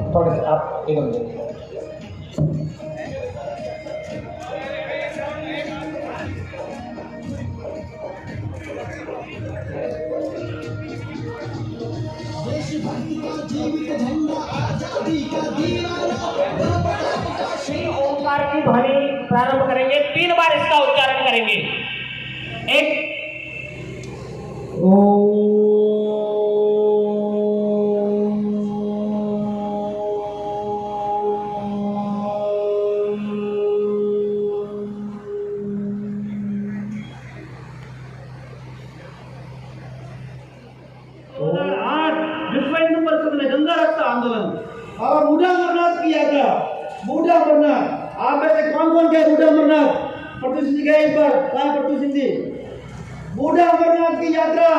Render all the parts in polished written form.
थोड़े से आप इधर देखिए। ओंकार की ध्वनि प्रारंभ करेंगे, 3 बार इसका उच्चारण करेंगे। एक विश्व हिंदू परिषद ने गंगा रक्षा आंदोलन और बूढ़ा अमरनाथ किया था। बूढ़ा अमरनाथ, आप में से कौन कौन गए बूढ़ा अमरनाथ? प्रतु सिंह गए इस बार? कहाँ प्रतु सिंह जी? बूढ़ा अमरनाथ की यात्रा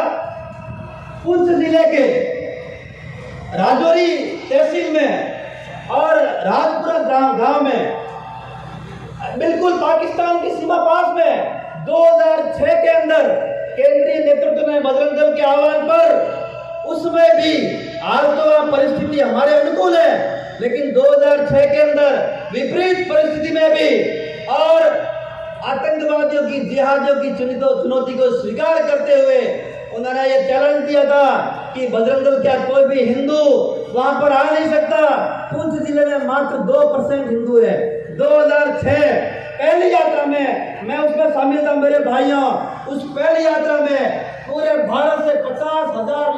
पुंछ जिले के राजौरी तहसील में और राजपुरा गांव में, बिल्कुल पाकिस्तान की सीमा पास में 2006 के अंदर केंद्रीय नेतृत्व ने बजरंग दल के आह्वान पर, उसमें भी आज तो परिस्थिति हमारे अनुकूल है, लेकिन 2006 के अंदर विपरीत परिस्थिति में भी और आतंकवादियों की, जिहादियों की चुनौती को स्वीकार करते हुए उन्होंने ये चैलेंज दिया था कि बजरंग दल क्या कोई भी हिंदू वहां पर आ नहीं सकता। पुंछ जिले में मात्र 2% हिंदू है। 2006 पहली यात्रा में मैं उसमें शामिल था। मेरे भाइयों, उस पहली यात्रा में पूरे भारत से 50,000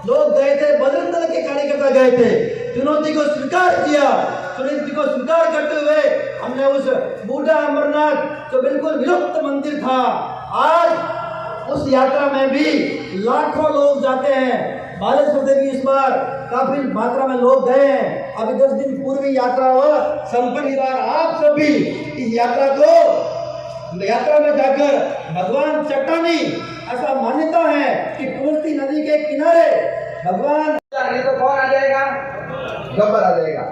लोग गए थे, बजरंग दल के कार्यकर्ता गए थे। चुनौती को स्वीकार किया। चुनौती को स्वीकार करते हुए हमने उस बूढ़ा अमरनाथ जो बिल्कुल विलुप्त मंदिर था, आज उस यात्रा में भी लाखों लोग जाते हैं। बालेश्वर से भी इस बार काफी मात्रा में लोग गए हैं। अभी 10 दिन पूर्व यात्रा हुआ संपन्न। बार आप सब भी इस यात्रा में जाकर भगवान चट्टानी, ऐसा मान्यता है कि पुलस्ती नदी के किनारे भगवान, नहीं तो कौन आ जाएगा? गब्बर आ जाएगा।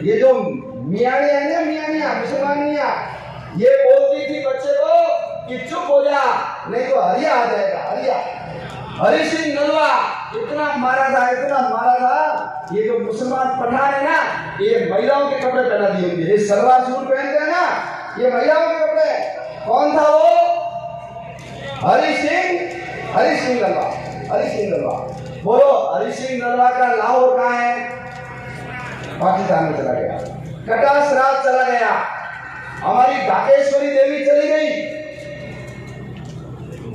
ये जो मियानी है ना, मियानिया मुसलमानिया, ये बोलती थी बच्चे को कि चुप हो जा, नहीं तो हरिया आ जाएगा। हरिया, हरि सिंह नलवा इतना मारा था। ये जो मुसलमान पठान है ना, ये महिलाओं के कपड़े पहना दिए होंगे। ये सलवार सूट पहनते हैं ना, ये महिलाओं के कपड़े। कौन था वो? हरि सिंह नलवा। बोलो, हरि सिंह नलवा का लाहौर कहाँ है? पाकिस्तान में चला गया। कटास रात चला गया। हमारी ढाकेश्वरी देवी चली गई,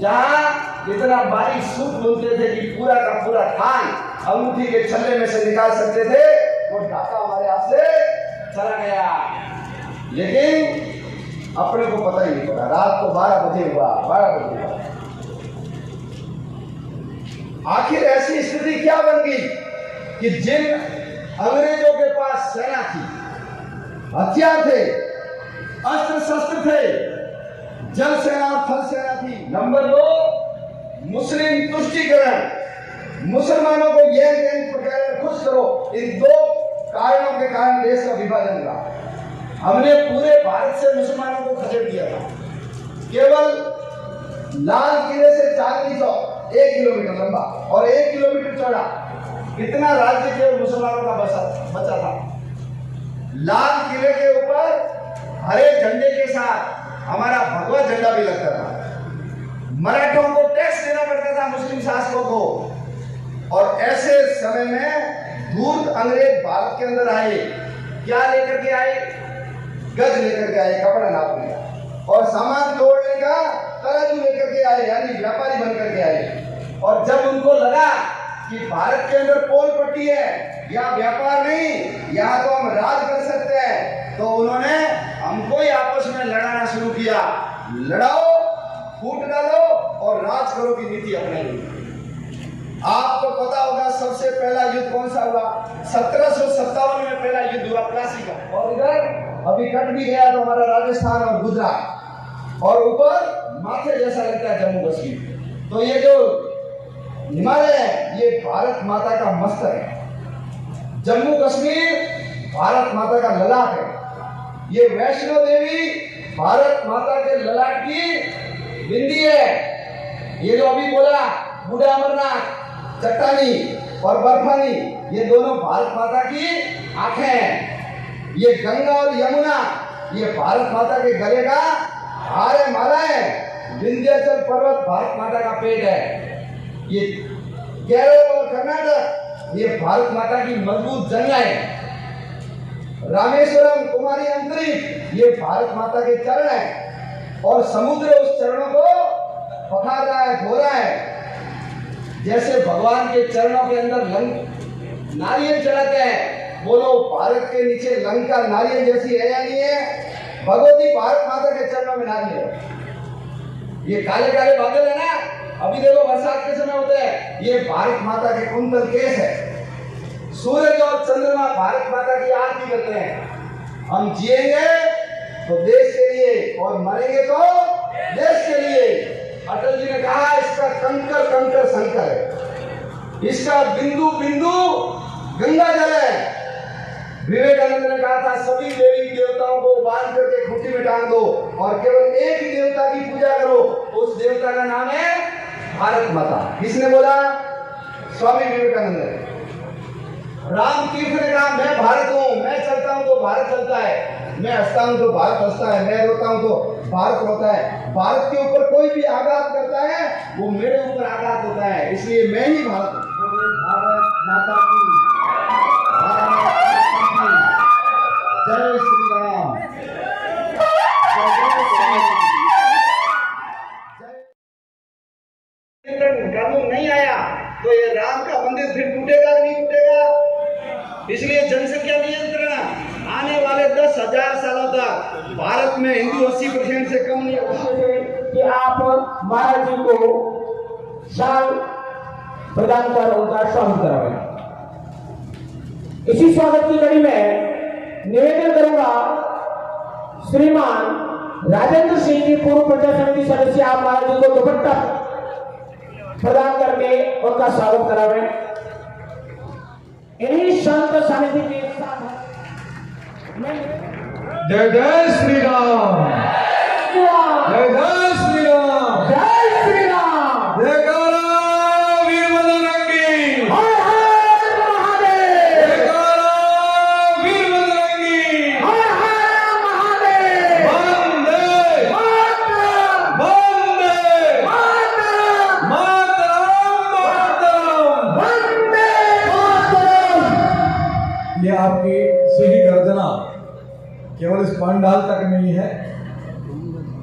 जहां इतना बारीक सूट बोलते थे कि पूरा का पूरा थान अंगूठी के छल्ले में से निकाल सकते थे, वो ढाका हमारे हाथ से चला गया। लेकिन अपने को पता ही नहीं पड़ा। रात को 12 बजे हुआ। आखिर ऐसी स्थिति क्या बन गई कि जिन अंग्रेजों के पास सेना थी, हथियार थे, अस्त्र शस्त्र थे, जल सेना और थल सेना थी। नंबर 2, मुस्लिम तुष्टीकरण, मुसलमानों को ये प्रकार खुश करो। इन 2 कारणों के कारण देश का विभाजन हुआ। हमने पूरे भारत से मुसलमानों को खदेड़ दिया था। लाल किले से चांदनी चौक 1 किलोमीटर लंबा और 1 किलोमीटर चौड़ा इतना राज्य केवल मुसलमानों का बचा था। लाल किले के ऊपर हरे झंडे के साथ हमारा भगवा झंडा भी लगता था। मराठों को टैक्स देना पड़ता था, मुस्लिम शासकों को। और ऐसे समय में धूर्त अंग्रेज भारत के अंदर आए। क्या लेकर के आए? गज लेकर के आए, कपड़ा नापने का, और सामान तोड़ने का तराजू लेकर के आए, यानी व्यापारी बनकर के आए। और जब उनको लगा कि भारत के अंदर पोल पट्टी है, यहाँ व्यापार नहीं, यहाँ तो हम राज कर सकते हैं, तो उन्होंने हमको ही आपस में लड़ाना शुरू किया। लड़ाओ, फूट डालो और राज करो की नीति अपनाई। आपको पता होगा सबसे पहला युद्ध कौन सा हुआ? 1757 में पहला युद्ध हुआ प्लासी का। और इधर अभी कट भी गया तो हमारा राजस्थान और गुजरात, और ऊपर माथे जैसा लगता है जम्मू कश्मीर। तो ये जो हिमालय है ये भारत माता का मस्तक है। जम्मू कश्मीर भारत माता का ललाट है। ये वैष्णो देवी भारत माता के ललाट की बिंदी है। ये जो अभी बोला बूढ़ा अमरनाथ, चट्टानी और बर्फानी, ये दोनों भारत माता की आंखें हैं। ये गंगा और यमुना ये भारत माता के गले का हार है, माला है। विंध्याचल पर्वत भारत माता का पेट है। ये केरल और कर्नाटक ये भारत माता की मजबूत जंगा है। रामेश्वरम, कुमारी अंतरिक्ष ये भारत माता के चरण है। और समुद्र उस चरणों को पखार रहा है, धो रहा है। जैसे भगवान के चरणों के अंदर नारियल चढ़ाते हैं, बोलो भारत के नीचे लंका नारियल जैसी है या नहीं है? भगवती भारत माता के चरणों में नारियल है। ये काले काले बादल है ना, अभी देखो बरसात के समय होते हैं, ये भारत माता के कुंतल केस है। सूरज और चंद्रमा भारत माता की आरती करते हैं। हम जिएंगे तो देश के लिए और मरेंगे तो देश के लिए। अटल जी ने कहा इसका कंकर कंकर शंकर है, इसका बिंदु बिंदु गंगा जल है। विवेकानंद ने कहा था सभी देवी देवताओं को बांध करके खूंटी में टांग दो और केवल एक ही देवता की पूजा करो, उस देवता का नाम है भारत माता। किसने बोला? स्वामी विवेकानंद ने। राम तीर्थ ने कहा मैं भारत हूं, मैं चलता हूं तो भारत चलता है, मैं हंसता हूं तो भारत हंसता है, मैं रोता हूं तो भारत रोता है। भारत के ऊपर कोई भी आघात करता है वो मेरे ऊपर आघात होता है, इसलिए मैं ही भारत हूं। भारत माता की जय श्री राम। कानून नहीं आया तो ये राम का मंदिर फिर टूटेगा नहीं टूटेगा। इसलिए जनसंख्या नियंत्रण आने वाले 10,000 सालों तक भारत में हिंदू 80% से कम नहीं होगा। कि आप महाराज जी को शाल प्रदान कर उनका स्वागत करावें। इसी स्वागत की कड़ी में निवेदन करूंगा श्रीमान राजेंद्र सिंह जी, पूर्व पंचायत समिति सदस्य, आप महाराज जी को दुपट्टा प्रदान करके उनका स्वागत करावें। इन्हीं संत समिति के साथ जय जय श्री राम, जय जय श्री राम, जय श्री राम, जयकारा वीर बजरंगी, हर हर महादेव, जयकारा वीर बजरंगी, हर हर महादेव, वंदे मातरम, वंदे मातरम, मातरम, मातरम। वंदे मातरम। ये आपकी सिंह गर्जना केवल इस पंडाल तक नहीं है,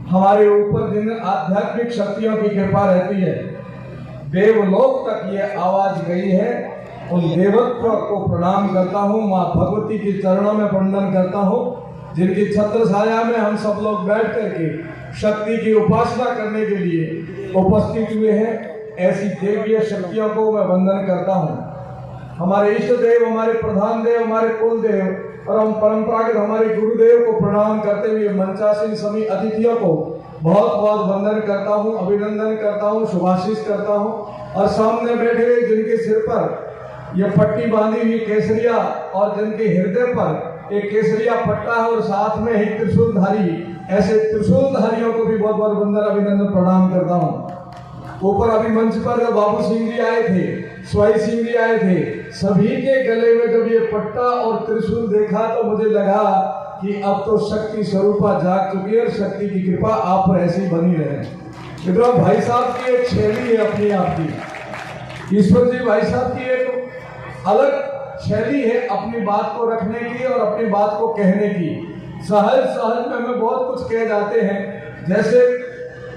हमारे ऊपर जिन आध्यात्मिक शक्तियों की कृपा रहती है, देवलोक तक ये आवाज गई है। उन देवत्व को प्रणाम करता हूँ, माँ भगवती के चरणों में वंदन करता हूँ, जिनकी छत्र छाया में हम सब लोग बैठ करके शक्ति की उपासना करने के लिए उपस्थित हुए हैं। ऐसी देवीय शक्तियों को मैं वंदन करता हूँ। हमारे इष्ट देव, हमारे प्रधान देव, हमारे कुल देव और हम परंपरागत हमारे गुरुदेव को प्रणाम करते हुए मंचासीन सभी अतिथियों को बहुत बहुत वंदन करता हूँ, अभिनंदन करता हूँ, शुभाशीष करता हूँ। और सामने बैठे हुए जिनके सिर पर यह पट्टी बांधी हुई केसरिया और जिनके हृदय पर एक केसरिया पट्टा है और साथ में ही त्रिशूलधारी, ऐसे त्रिशूलधारियों को भी बहुत बहुत वंदन अभिनंदन प्रणाम करता हूँ। ऊपर अभी मंच पर बाबू सिंह जी आए थे, स्वाई सिंह जी आए थे, सभी के गले में जब ये पट्टा और त्रिशूल देखा तो मुझे लगा कि अब तो शक्ति स्वरूपा जाग चुकी है और शक्ति की कृपा आप पर ऐसी बनी रहे। इधर भाई साहब की एक शैली है अपनी आप की, ईश्वर जी भाई साहब की एक अलग शैली है अपनी बात को रखने की और अपनी बात को कहने की। सहज सहज में हमें बहुत कुछ कह जाते हैं, जैसे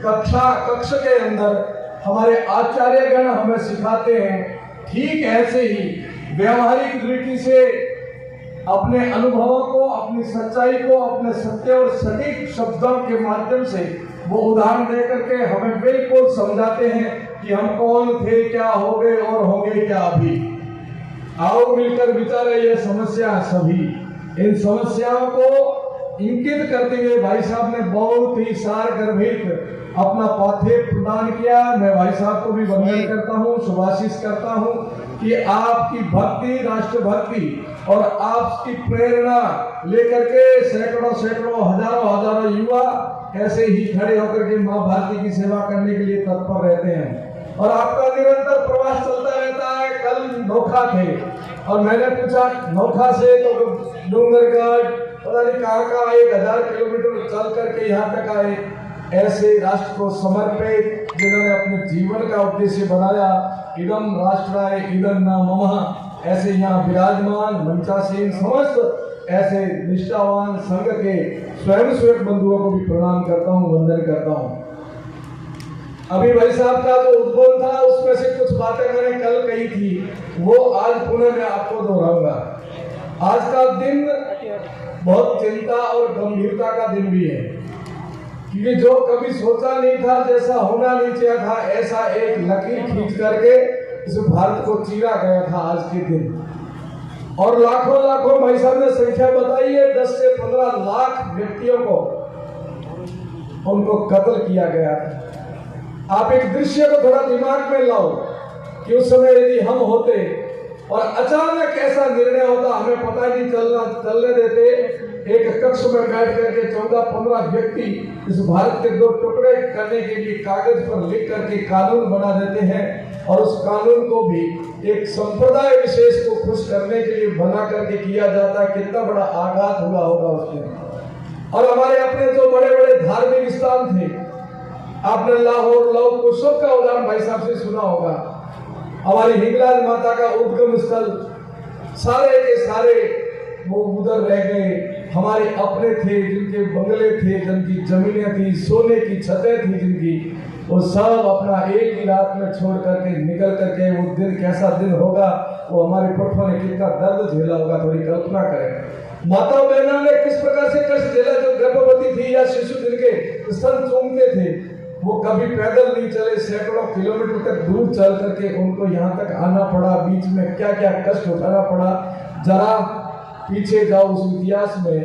कक्ष के अंदर हमारे आचार्यगण हमें सिखाते हैं, ठीक ऐसे ही व्यवहारिक दृष्टि से अपने अनुभवों को, अपनी सच्चाई को, अपने सत्य और सटीक शब्दों के माध्यम से वो उदाहरण दे करके हमें बिल्कुल समझाते हैं कि हम कौन थे, क्या हो गए और होंगे क्या अभी। आओ मिलकर विचारे ये समस्या सभी। इन समस्याओं को इंकित करते हुए भाई साहब ने बहुत ही सार गर्भित अपना पाठ्य प्रदान किया। मैं भाई साहब को भी वंदन करता हूँ, शुभाशीष करता हूँ कि आपकी भक्ति, राष्ट्र भक्ति और आपकी प्रेरणा लेकर के सैकड़ों सैकड़ों हजारों युवा ऐसे ही खड़े होकर के माँ भारती की सेवा करने के लिए तत्पर रहते हैं और आपका निरंतर प्रवास चलता रहता है। कल नोखा थे और मैंने पूछा नोखा से तो डूंगरगढ़ पता नहीं कहाँ 1000 किलोमीटर चल करके यहाँ तक आए। ऐसे राष्ट्र को समर्पित जिन्होंने अपने जीवन का उद्देश्य बनाया, इदम राष्ट्राय इदम न मम, ऐसे यहाँ विराजमान मंचासीन समस्त ऐसे निष्ठावान संघ के स्वयं सेवक बंधुओं को भी प्रणाम करता हूँ, वंदन करता हूँ। अभी भाई साहब का जो उद्बोधन था उसमें से कुछ बातें मैंने कल कही थी, वो आज पुनः मैं आपको दोहराऊंगा। आज का दिन बहुत चिंता और गंभीरता का दिन भी है, क्योंकि जो कभी सोचा नहीं था, जैसा होना नहीं चाहिए था, ऐसा एक लकीर खींच करके इस भारत को चीरा गया था आज के दिन। और लाखों भाई साहब ने संख्या बताई है, 10 से 15 लाख व्यक्तियों को उनको कत्ल किया गया था। आप एक दृश्य को थोड़ा दिमाग में लाओ कि उस समय यदि हम होते और अचानक ऐसा निर्णय होता, हमें पता ही नहीं चलने देते, एक कक्ष में बैठ करके 14-15 व्यक्ति इस भारत के 2 टुकड़े करने के लिए कागज पर लिख करके कानून बना देते हैं और उस कानून को भी एक संप्रदाय विशेष को खुश करने के लिए बना करके किया जाता है। कितना बड़ा आघात हुआ होगा उसमें। और हमारे अपने जो बड़े बड़े धार्मिक स्थान थे, आपने लाहौर लव कुशोक का उदाहरण भाई साहब से सुना होगा। हमारी हिंगलाज माता का उद्गम स्थल सारे के सारे वो उधर रह गए। हमारे अपने थे जिनके बंगले थे, जिनकी जमीनें थी, सोने की छतें थी जिनकी, वो सब अपना एक ही रात में छोड़ करके निकल करके, वो दिन कैसा दिन होगा, वो हमारे पुरखों ने कितना दर्द झेला होगा, थोड़ी कल्पना करें। माता बहनों ने किस प्रकार से कष्ट झेला, जो गर्भवती थी या शिशु जिनके स्तन चूमते थे, वो कभी पैदल नहीं चले, सैकड़ों किलोमीटर तक दूर चल करके उनको यहाँ तक आना पड़ा। बीच में क्या क्या कष्ट उठाना पड़ा, जरा पीछे जाओ उस इतिहास में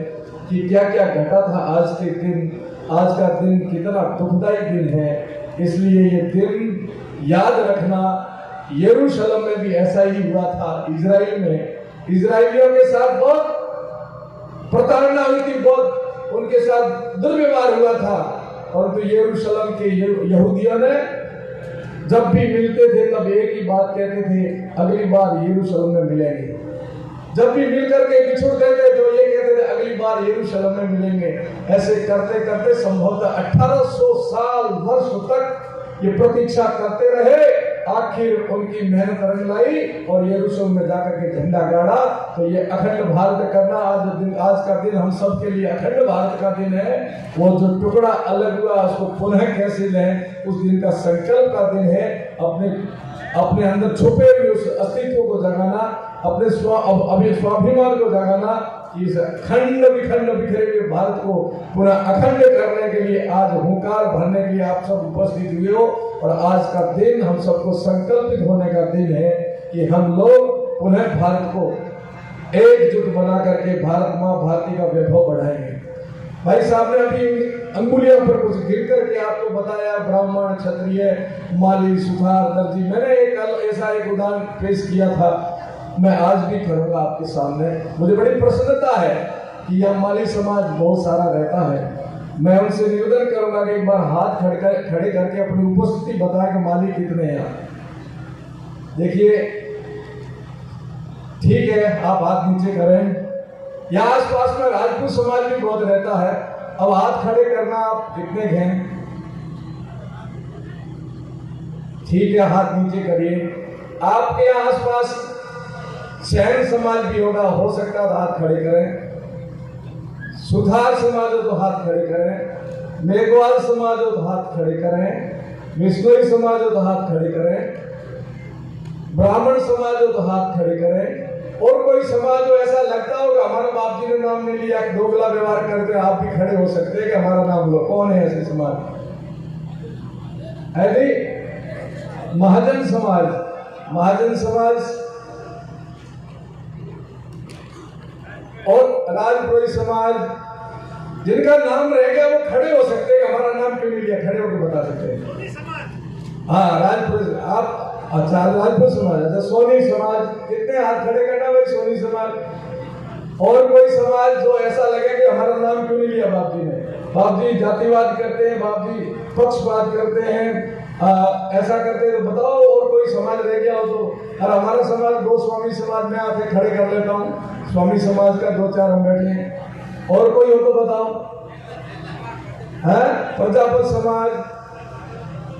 कि क्या क्या घटा था। आज के दिन, आज का दिन कितना दुखदायी दिन है। इसलिए ये दिन याद रखना। यरूशलेम में भी ऐसा ही हुआ था। इजराइल में इजराइलियों के साथ बहुत प्रताड़ना हुई थी, बहुत उनके साथ दुर्व्यवहार हुआ था। परंतु यरूशलेम के यहूदियों ने जब भी मिलते थे तब एक ही बात कहते थे, अगली बार यरूशलेम में मिलेंगे। जब भी मिलकर के बिछुड़ते थे तो ये कहते थे अगली बार यरूशलेम में मिलेंगे। ऐसे करते करते संभवतः 1800 साल वर्ष तक ये प्रतीक्षा करते रहे। आखिर उनकी मेहनत रंग लाई और यरूशलेम में जाकर के झंडा गाड़ा। तो ये अखंड भारत करना आज का दिन हम सब के लिए अखंड भारत का दिन है। वो जो टुकड़ा अलग हुआ उसको पुनः कैसे लें, उस दिन का संकल्प का दिन है। अपने अंदर छुपे हुए उस अस्तित्व को जगाना, अपने स्वाभिमान को जगाना, इस खंड विखंड बिखरे हुए भारत को पुनः अखंड करने के लिए आज हुंकार भरने के लिए आप सब उपस्थित हुए हो। और आज का दिन हम सबको संकल्पित होने का दिन है कि हम लोग पुनः भारत को एकजुट बना करके भारत माँ भारती का वैभव बढ़ाएंगे। भाई साहब ने अभी अंगुलियों पर कुछ गिर करके आपको बताया, ब्राह्मण, क्षत्रिय, माली, सुथार, दर्जी। मैंने ऐसा एक उदाहरण पेश किया था, मैं आज भी करूंगा आपके सामने। मुझे बड़ी प्रसन्नता है कि यह माली समाज बहुत सारा रहता है। मैं उनसे निवेदन करूंगा कि एक बार हाथ खड़े करके अपनी उपस्थिति बता के मालिक कितने हैं। देखिए, ठीक है, आप हाथ नीचे करें। यहाँ आसपास में राजपूत समाज भी बहुत रहता है। अब हाथ खड़े करना आप कितने हैं? ठीक है, हाथ नीचे करिए। आपके यहाँ आसपास सैन समाज भी होगा, हो सकता है तो हाथ खड़े करें। सुधार समाज हो तो हाथ खड़े करें। मेघवाल समाज हो तो हाथ खड़े करें। मिश्नोई समाज हो तो हाथ खड़े करें। ब्राह्मण समाज हो तो हाथ खड़े करें। और कोई समाज हो ऐसा लगता होगा हमारा बाप जी ने नाम नहीं लिया, दोगला व्यवहार करते, आप भी खड़े हो सकते हैं कि हमारा नाम लो। कौन है ऐसे समाज? है जी, महाजन समाज। महाजन समाज और राजपुरोहित समाज, जिनका नाम रह गया वो खड़े हो सकते हैं। हमारा नाम क्यों नहीं लिया? खड़े होकर बता सकते हैं। हाँ, राजपुरोहित आप। अच्छा, राजपूत समाज। अच्छा, सोनी समाज। कितने हाथ खड़े करना भाई? सोनी समाज। और कोई समाज जो ऐसा लगे कि हमारा नाम क्यों नहीं लिया बाप जी ने? बाप जी जातिवाद करते हैं, बाप जी पक्षपात करते हैं, ऐसा करते हैं तो बताओ। और कोई समाज रह गया हो तो? और हमारा समाज गोस्वामी समाज में आके खड़े कर लेता हूँ। स्वामी समाज का 2-4 हम बैठे हैं। और कोई हो तो बताओ। है प्रजापत समाज।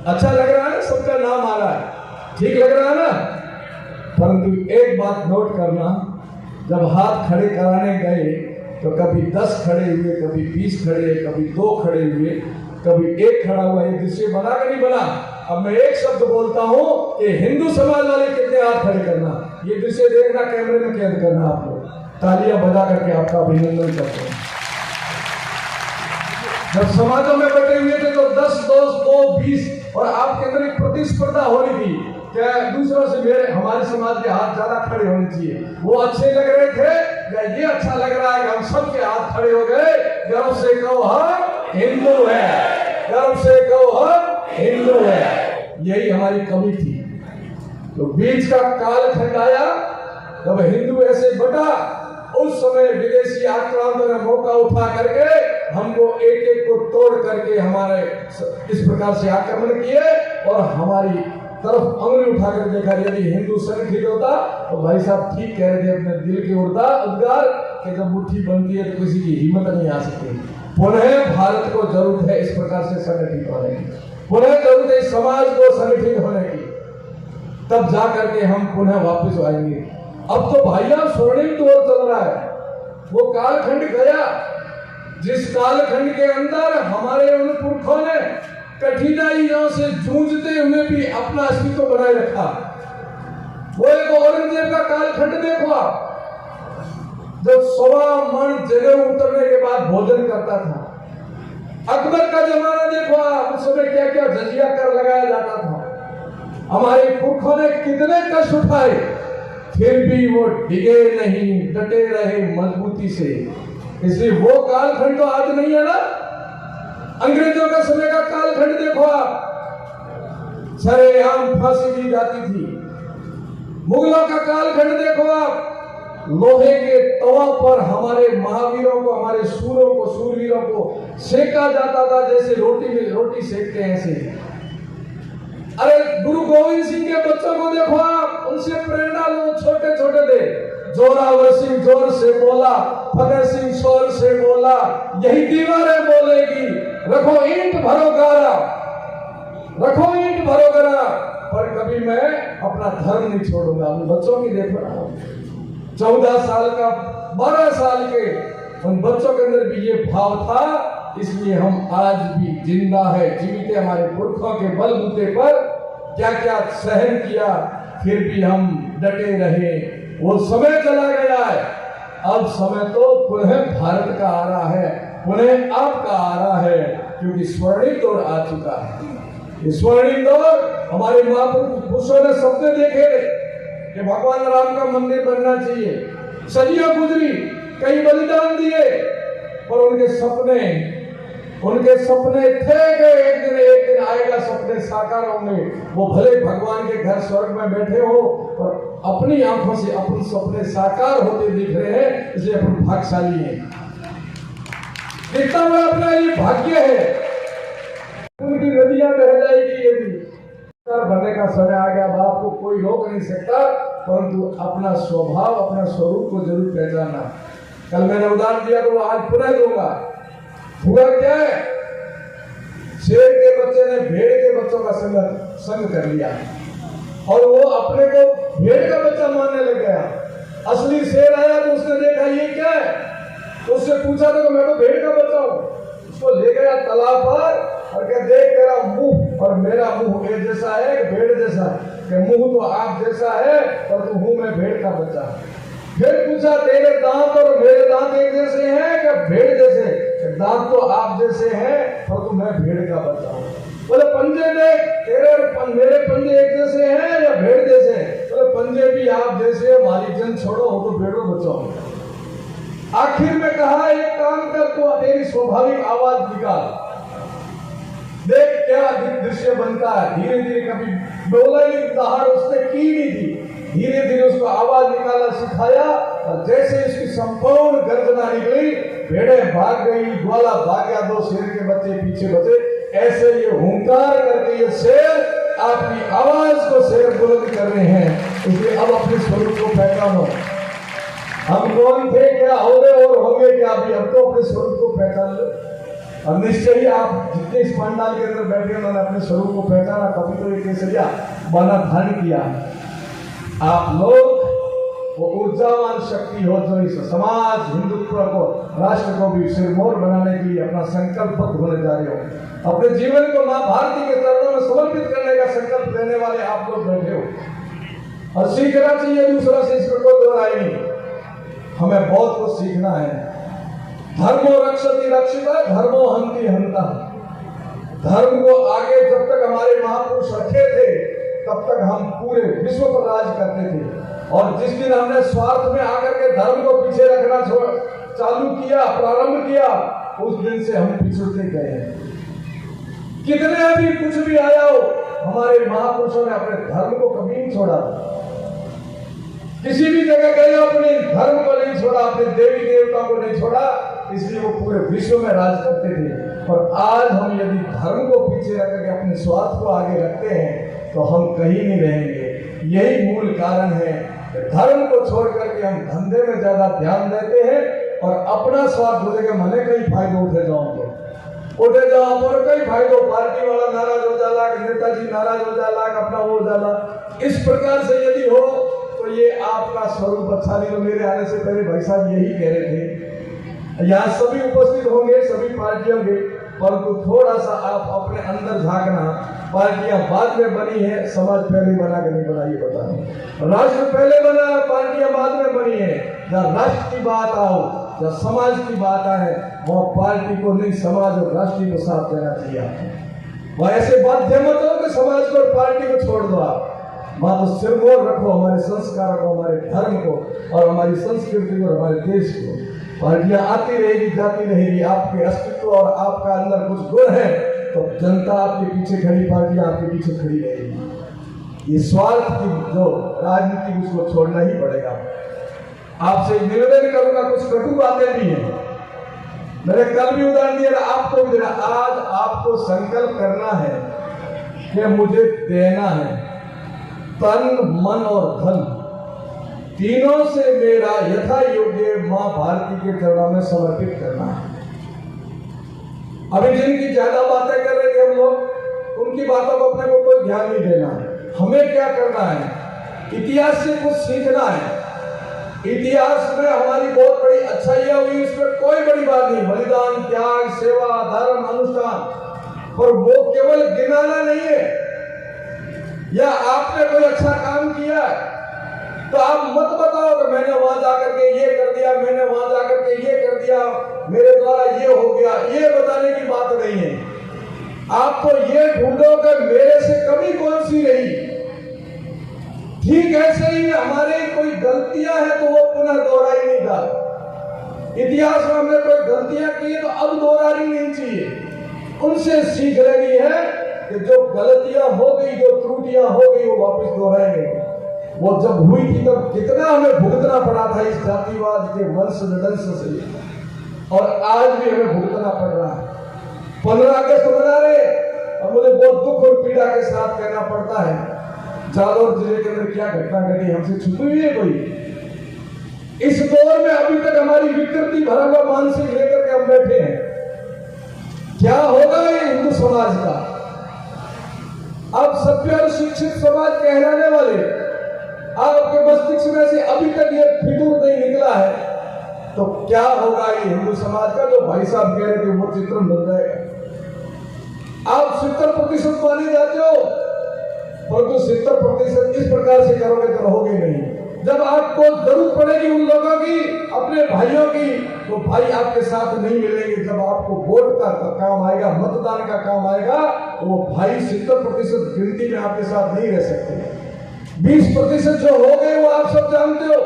अच्छा लग रहा है, सबका नाम आ रहा है, ठीक लग रहा है ना? परंतु एक बात नोट करना, जब हाथ खड़े कराने गए तो कभी 10 खड़े हुए, कभी 20 खड़े, कभी 2 खड़े हुए, कभी 1 खड़ा हुआ। ये दृश्य बना कि नहीं बना? अब मैं एक शब्द बोलता हूं कि हिंदू समाज वाले कितने हाथ खड़े करना। ये दृश्य देखना, कैमरे में कैद करना। आप लोग तालियां बजा करके आपका अभिनंदन करते हैं। जब समाजों में बैठे हुए थे तो 10, 2, 20 और आपके अंदर एक प्रतिस्पर्धा हो रही थी क्या दूसरों से हमारे समाज के हाथ ज्यादा खड़े होने चाहिए। वो अच्छे लग रहे थे या ये अच्छा लग रहा है कि हम सबके हाथ खड़े हो गए? गर्व से कहो हम हिंदू हैं, गर्व से कहो हम हिंदू हैं। यही हमारी कमी थी। तो बीच का कालखंड आया जब हिंदू ऐसे बटा, उस समय विदेशी आक्रांतों ने मौका उठा करके हमको एक को तोड़ करके हमारे इस प्रकार से आक्रमण किए और हमारी तरफ अंगुली उठाकर देखा। यदि हिंदू संगठित होता तो भाई साहब ठीक कह रहे थे अपने दिल के उद्गार कि जब मुट्ठी बनती है तो किसी की हिम्मत नहीं आ सकती। पुनः भारत को जरूरत है इस प्रकार से संगठित होने की, पुनः जरूरत है समाज को संगठित होने की, तब जा करके हम पुनः वापस आएंगे। अब तो भाइयों स्वर्णिम दौर चल रहा है। वो कालखंड गया जिस कालखंड के अंदर हमारे उन पुरखों ने कठिनाइयों से जूझते हुए भी अपना अस्तित्व बनाए रखा। वो एक औरंगजेब का कालखंड देखो आप, जब 1.25 मन जगह उतरने के बाद भोजन करता था। अकबर का जमाना देखो आप, उस समय क्या क्या जजिया कर लगाया जाता था। हमारे पुरखों ने कितने कष्ट उठाए, फिर भी वो डिगे नहीं, डटे रहे मजबूती से। इसलिए वो कालखंड तो आज नहीं है ना। अंग्रेजों का समय का कालखंड देखो आप, सरेआम फांसी दी जाती थी। मुगलों का कालखंड देखो आप, लोहे के तवा पर हमारे महावीरों को, हमारे सूरों को, सूरवीरों को सेका जाता था जैसे रोटी में रोटी सेकते हैं ऐसे। अरे गुरु गोविंद सिंह के बच्चों को देखो आप, उनसे प्रेरणा लो, छोटे छोटे थे। जोरावर सिंह जोर से बोला, फतेह सिंह शोर से बोला, यही दीवारें बोलेगी, रखो ईंट भरो गारा, रखो ईंट भरो गारा, पर कभी मैं अपना धर्म नहीं छोड़ूंगा। अपने बच्चों की देख रहा हूं, 14 साल का, 12 साल के उन बच्चों के अंदर भी ये भाव था। इसलिए हम आज भी जिंदा है, जीवित है। हमारे पुरखों के बलबूते पर क्या क्या सहन किया, फिर भी हम डटे रहे। वो समय चला गया है, अब समय तो पुनः भारत का आ रहा है, पुनः आपका आ रहा है, क्योंकि स्वर्णिम दौर आ चुका है। स्वर्णिम दौर हमारे महापुरुषों ने सपने देखे कि भगवान राम का मंदिर बनना चाहिए, सदियों गुजरी, कई बलिदान दिए, पर उनके सपने थे कि एक दिन आएगा, सपने साकार होंगे। वो भले भगवान के घर स्वर्ग में बैठे हो, पर अपनी आंखों से अपने सपने साकार होते दिख रहे हैं, इसलिए अपन भाग्यशाली हैं। कितना बड़ा अपना ये भाग्य है। उनकी नदियां बह जाएगी यदि बनने का समय आ गया। बाप को कोई रोक नहीं सकता, परंतु अपना स्वभाव अपना स्वरूप को जरूर पहचानना। कल मैंने उदाहरण दिया तो आज पुनः दूंगा। हुआ क्या है, शेर के बच्चे ने भेड़ के बच्चों का संग कर लिया और वो अपने को भेड़ का बच्चा मानने लग गया। असली शेर आया तो उसने देखा ये क्या है, तो उससे पूछा तो मैं तो भेड़ का बच्चा हूँ। उसको ले गया तालाब पर और कह देख तेरा मुंह और मेरा मुंह एक जैसा है कि भेड़ जैसा है? कि मुंह तो आप जैसा है पर तू हूं मैं भेड़ का बच्चा। फिर पूछा तेरे दांत और मेरे दांत एक जैसे हैं कि भेड़ जैसे? दांत तो आप जैसे हैं पर तू मैं भेड़ का बच्चा हूँ। बोले पंजे देख तेरे और मेरे पंजे एक जैसे हैं या भेड़ जैसे? बोले पंजे भी आप जैसे, मालिक जन छोड़ो हो तो भेड़ों बचाओ। आखिर में कहा एक काम कर, तो तेरी स्वाभाविक आवाज निकाल, देख क्या दृश्य बनता है। धीरे धीरे कभी बोला ही दहाड़ उसने की नहीं थी, धीरे धीरे उसको आवाज निकालना सिखाया और जैसे इसकी संपूर्ण गर्जना निकली, भेड़े भाग गई, ग्वाला भाग गया, दो शेर के बच्चे पीछे बचे। ऐसे ये हुंकार करके ये शेर आपकी आवाज को शेर बुलंद कर रहे हैं। इसलिए अब अपने स्वरूप को पहचानो। हम कौन थे, क्या हो गए और होंगे क्या, अभी अब तो अपने स्वरूप को पहचान लो। और निश्चय ही आप जितने इस पंडाल के अंदर बैठे उन्होंने अपने स्वरूप को पहचाना, कभी तो एक केसरिया बना धारण किया। आप लोग वो ऊर्जावान शक्ति हो जो इस समाज, हिंदुत्व को, राष्ट्र को भी सिरमौर बनाने के लिए अपना संकल्प होने जा रहे हो। अपने जीवन को मां भारती के चरणों में समर्पित करने का संकल्प लेने वाले आप लोग बैठे हो और सीखना चाहिए दूसरा से, इसको कोई दोहराई नहीं। हमें बहुत कुछ सीखना है। धर्मो रक्षति रक्षिता, धर्मो हंति हंता। धर्म को आगे जब तक हमारे महापुरुष रखे थे तब तक हम पूरे विश्व पर राज करते थे, और जिस दिन हमने स्वार्थ में आकर के धर्म को पीछे रखना चालू किया, प्रारंभ किया, उस दिन से हम पिछड़ते गए। कितने भी कुछ भी आया हो, हमारे महापुरुषों ने अपने धर्म को कभी नहीं छोड़ा। किसी भी जगह गए अपने धर्म को नहीं छोड़ा, अपने देवी देवताओं को नहीं छोड़ा, इसलिए वो पूरे विश्व में राज करते थे। और आज हम यदि धर्म को पीछे रख करके अपने स्वार्थ को आगे रखते हैं तो हम कहीं नहीं रहेंगे। यही मूल कारण है कि धर्म को छोड़ करके हम धंधे में ज्यादा ध्यान देते हैं और अपना स्वार्थ हो जाएगा। मने कई फायदे उठे जाओ तो उठे जाओ और कई फायदों, पार्टी वाला नाराज हो जाला, नेताजी नाराज हो जाला, अपना वो हो जाला। इस प्रकार से यदि हो तो ये आपका स्वरूप अच्छा नहीं। तो मेरे आने से पहले भाई साहब यही कह रहे थे, यहाँ सभी उपस्थित होंगे, सभी पार्टियों के, परंतु थोड़ा सा आप अपने अंदर झांकना। पार्टियां बाद में बनी है, समाज पहले बना के नहीं बना, ये बताना। राष्ट्र पहले बना, पार्टियां बाद में बनी है। जहाँ राष्ट्र की बात आओ, जहाँ समाज की बात आए, वहाँ पार्टी को नहीं समाज और राष्ट्र को साथ देना चाहिए। वह ऐसे बाध्य मत हो कि समाज को और पार्टी को छोड़ दो। आप वहां तो सिरमौर रखो हमारे संस्कार को, हमारे धर्म को और हमारी संस्कृति को, हमारे देश को। पार्टियां आती रहेगी, जाती रहेगी, आपके अस्तित्व और आपका अंदर कुछ गुण है तो जनता आपके पीछे खड़ी, पार्टियां आपके पीछे खड़ी रहेगी। ये स्वार्थ की जो राजनीति उसको छोड़ना ही पड़ेगा। आपसे निवेदन करूंगा, कुछ कटु बातें भी हैं, मैंने कल भी उदाहरण दिया, आपको भी देना। आज आपको संकल्प करना है कि मुझे देना है, तन मन और धन तीनों से मेरा यथा योग्य मां भारती के चरणों में समर्पित करना है। अभी जिनकी ज्यादा बातें कर रहे थे हम लोग, उनकी बातों को अपने को कोई ध्यान नहीं देना है। हमें क्या करना है, इतिहास से कुछ सीखना है। इतिहास में हमारी बहुत बड़ी अच्छाइयां हुई, उसमें कोई बड़ी बात नहीं, बलिदान, त्याग, सेवा, धर्म, अनुष्ठान, पर वो केवल गिनाना नहीं है। या आपने कोई अच्छा काम किया तो आप मत बताओ कि मैंने वहां जाकर के ये कर दिया, मैंने वहां जाकर के ये कर दिया, मेरे द्वारा ये हो गया। ये बताने की बात नहीं है। आपको ये ढूंढो कि मेरे से कमी कौन सी रही। ठीक ऐसे ही हमारे कोई गलतियां हैं तो वो पुनः दोहराई नहीं जा। इतिहास में हमने कोई गलतियां की तो अब दोहरानी नहीं चाहिए, उनसे सीख लेनी है कि जो गलतियां हो गई, जो त्रुटियां हो गई, वो वापस दोहराएंगे। वो जब हुई थी तब कितना हमें भुगतना पड़ा था इस जातिवाद के वंश विदंश से। और आज भी हमें भुगतना पड़ रहा है। 15 अगस्त मना रहे और मुझे बहुत दुख और पीड़ा के साथ कहना पड़ता है, जालौर जिले के अंदर क्या घटना घटी हमसे छुपी हुई है कोई? इस दौर में अभी तक हमारी विकृति भरा हुआ मानसिक लेकर के हम बैठे हैं। क्या होगा ये हिंदू समाज का? अब सभ्य और शिक्षित समाज कहलाने वाले आपके मस्तिष्क में से अभी तक ये फितूर नहीं निकला है, तो क्या होगा ये हिंदू समाज का? जो भाई साहब कह रहे थे वो चित्रण बन जाएगा। आप 70% माने जाते हो, परंतु 70% इस प्रकार से करोगे तो रहोगे नहीं। जब आपको जरूरत पड़ेगी उन लोगों की, अपने भाइयों की, तो भाई आपके साथ नहीं मिलेंगे। जब आपको वोट का काम आएगा, मतदान का काम आएगा, तो वो भाई 70% गिनती में आपके साथ नहीं रह सकते। 20% जो हो गए वो आप सब जानते हो,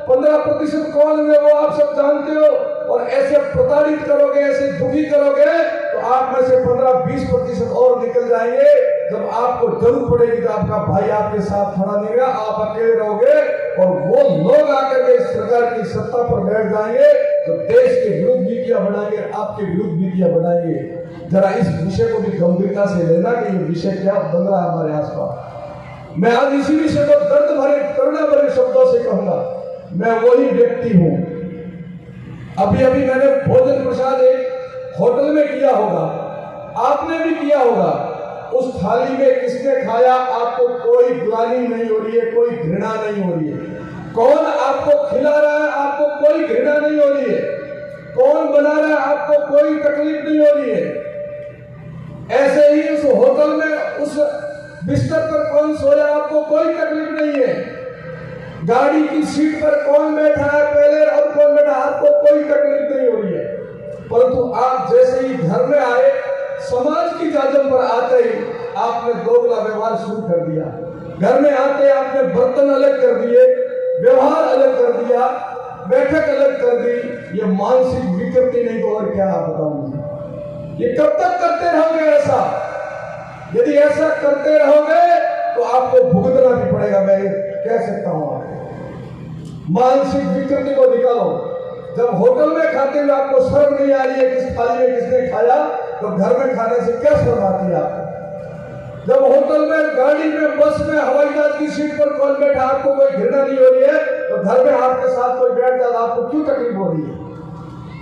15% कौन हुए वो आप सब जानते हो। और ऐसे प्रताड़ित करोगे, ऐसे दुखी करोगे, तो आप में से 15-20% और निकल जाएंगे। जब आपको जरूरत पड़ेगी तो आपका भाई आपके साथ खड़ा नहीं रहेगा, आप अकेले रहोगे और वो लोग आकर के सरकार की सत्ता पर बैठ जाएंगे तो देश के विरुद्ध नीतियां बनाएंगे, आपके विरुद्ध नीतियां बनाएंगे। जरा इस विषय को भी गंभीरता से लेना कि ये विषय क्या बन रहा है हमारे आसपास। मैं आज इसी विषय को दर्द भरे, करुणा भरे शब्दों से कहूंगा। मैं वही व्यक्ति हूं। अभी अभी मैंने भोजन प्रसाद एक होटल में किया होगा, आपने भी किया होगा। उस थाली में किसने खाया, आपको कोई ग्लानि नहीं हो रही है, कोई घृणा नहीं हो रही है। कौन आपको खिला रहा है, आपको कोई घृणा नहीं हो रही है। कौन बना रहा है, आपको कोई तकलीफ नहीं हो रही है। ऐसे ही उस होटल में उस बिस्तर पर कौन सोया, आपको कोई तकलीफ नहीं है। गाड़ी की सीट पर कौन बैठा है पहले और कौन बैठा, आपको कोई तकलीफ नहीं हो रही है। परंतु आप जैसे ही घर में आए, समाज की जाजम पर आते ही आपने दोगला व्यवहार शुरू कर दिया। घर में आते आपने बर्तन अलग कर दिए, व्यवहार अलग कर दिया, बैठक अलग कर दी। ये मानसिक विकृति नहीं तो और क्या आप बताऊंगी। ये कब तक करते रहोगे ऐसा? यदि ऐसा करते रहोगे तो आपको भुगतना भी पड़ेगा। मैं कह सकता हूं आपको, मानसिक विकृति को निकालो। जब होटल में खाते हुए आपको शर्म नहीं आ रही है किस थाली में किसने खाया, तो घर में खाने से क्या शर्म आती है आपको? जब होटल में, गाड़ी में, बस में, हवाई जहाज की सीट पर कौन बैठा, आपको कोई घृणा नहीं हो रही है, तो घर में आपके साथ कोई बैठ जाता, आपको क्यों तकलीफ हो रही है?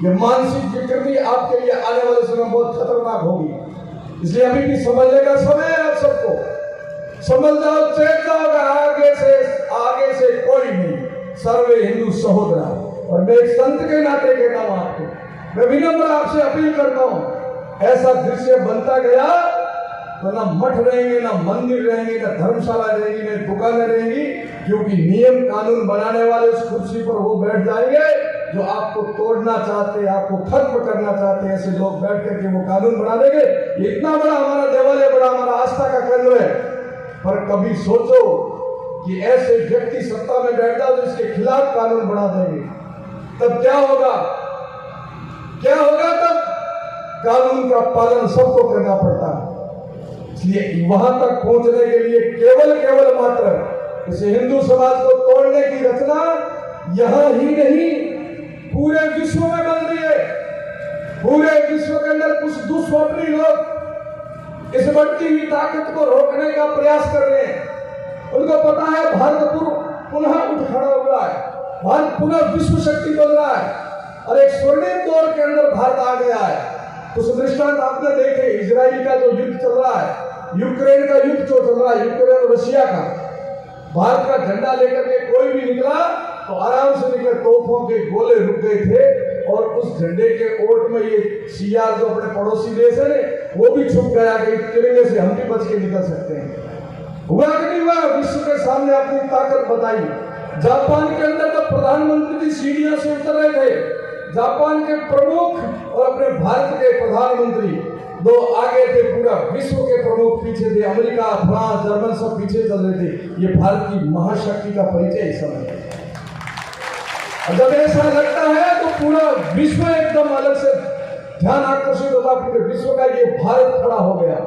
ये मानसिक विकृति आपके लिए आने वाले समय में बहुत खतरनाक होगी। इसलिए अभी भी समझने का समय है। आप सबको समझ जाओ, चेत जाओ, आगे से कोई नहीं, सर्वे हिंदू सहोदरा। और मैं एक संत के नाते कहता हूं आपको, मैं विनम्र आपसे अपील करता हूं, ऐसा दृश्य बनता गया तो ना मठ रहेंगे, ना मंदिर रहेंगे, ना धर्मशाला रहेगी, ना दुकानें रहेंगी, क्योंकि नियम कानून बनाने वाले उस कुर्सी पर वो बैठ जाएंगे जो आपको तोड़ना चाहते हैं, आपको खत्म करना चाहते हैं। ऐसे लोग बैठ करके वो कानून बना देंगे। इतना बड़ा हमारा देवालय, बड़ा हमारा आस्था का केंद्र है, पर कभी सोचो कि ऐसे व्यक्ति सत्ता में बैठ जाओ तो इसके खिलाफ कानून बना देंगे, तब क्या होगा? क्या होगा तब? कानून का पालन सबको करना पड़ता है। इसलिए वहां तक पहुंचने के लिए केवल मात्र इस हिंदू समाज को तोड़ने की रचना यहां ही नहीं, पूरे विश्व में बन रही है। पूरे विश्व के अंदर कुछ दुस्वप्नी लोग इस बढ़ती हुई ताकत को रोकने का प्रयास कर रहे हैं। उनको पता है भारत पुनः उठ खड़ा हुआ है, भारत पुनः विश्व शक्ति बन रहा है और एक स्वर्णिम दौर के अंदर भारत आ गया है। कुछ दृष्टांत आपने देखे, इजराइल का जो युद्ध चल रहा है, यूक्रेन का युद्ध जो चल रहा है, यूक्रेन और रशिया का, भारत का झंडा लेकर के कोई भी निकला तो आराम से निकले, तोपों के गोले रुक गए थे और उस झंडे के ओट में ये सीआर जो अपने पड़ोसी देश है वो भी छुप गया कि तिरंगे से हम भी बच के निकल सकते हैं। हुआ कि नहीं हुआ? विश्व के सामने अपनी ताकत बताई। जापान के अंदर तो प्रधानमंत्री जी सीढ़ियों से उतर रहे थे, जापान के प्रमुख और अपने भारत के प्रधानमंत्री दो आगे थे, पूरा विश्व के प्रमुख पीछे थे, अमेरिका, फ्रांस, जर्मन सब पीछे चल रहे थे। ये भारत की महाशक्ति का परिचय इस समय है। जब ऐसा लगता है तो पूरा विश्व एकदम अलग से ध्यान आकर्षित होता, पूरे विश्व का ये भारत खड़ा हो गया।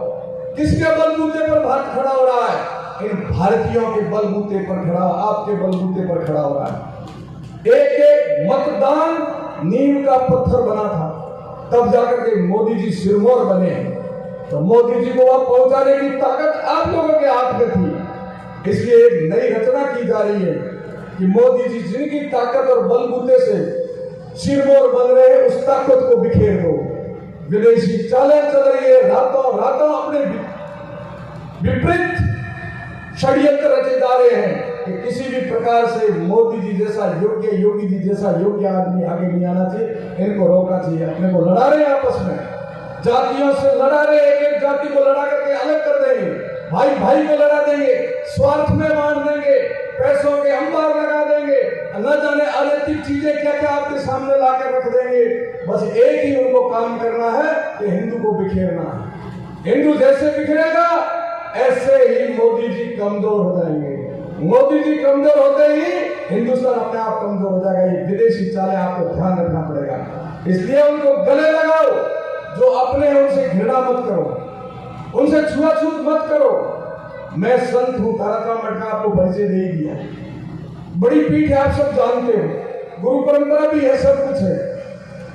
किसके बलबूते पर भारत खड़ा हो रहा है? इन भारतीयों के बलबूते पर खड़ा, आपके बलबूते पर खड़ा हो रहा है। एक एक मतदान नींव का पत्थर बना था, तब जाकर के मोदी जी सिरमौर बने। तो मोदी जी को वहां पहुंचाने की ताकत आप लोगों के हाथ में थी। इसलिए एक नई रचना की जा रही है कि मोदी जी जिनकी ताकत और बलबूते से सिरमौर बन रहे हैं, उस ताकत को बिखेर दो। विदेशी चालें चल रही है, रातों रातों अपने विपरीत षड्यंत्र रचे जा रहे हैं कि किसी भी प्रकार से मोदी जी जैसा योग्य, योगी जी जैसा योग्य आदमी आगे नहीं आना चाहिए। इनको रोकना चाहिए। अपने को लड़ा रहे हैं, आपस में जातियों से लड़ा रहे, एक एक जाति को लड़ा करके अलग कर देंगे, भाई भाई को लड़ा देंगे, स्वार्थ में बांट देंगे, पैसों के अंबार लगा देंगे, न जाने अनैतिक चीजें क्या क्या आपके सामने ला कर रख देंगे। बस एक ही उनको काम करना है कि हिंदू को बिखेरना है। हिंदू जैसे बिखरेगा ऐसे ही मोदी जी कमजोर हो जाएंगे। मोदी जी कमजोर होते ही हिंदुस्तान अपने आप कमजोर हो जाएगा। ये विदेशी चालें आपको ध्यान रखना पड़ेगा। इसलिए उनको गले लगाओ, जो अपने हैं उनसे घृणा मत करो, उनसे छुआछूत मत करो। मैं संत हूं, ताराकांत मठ का आपको परिचय दे ही दिया। बड़ी पीठ है, आप सब जानते हो, गुरु परंपरा भी है, सब कुछ है।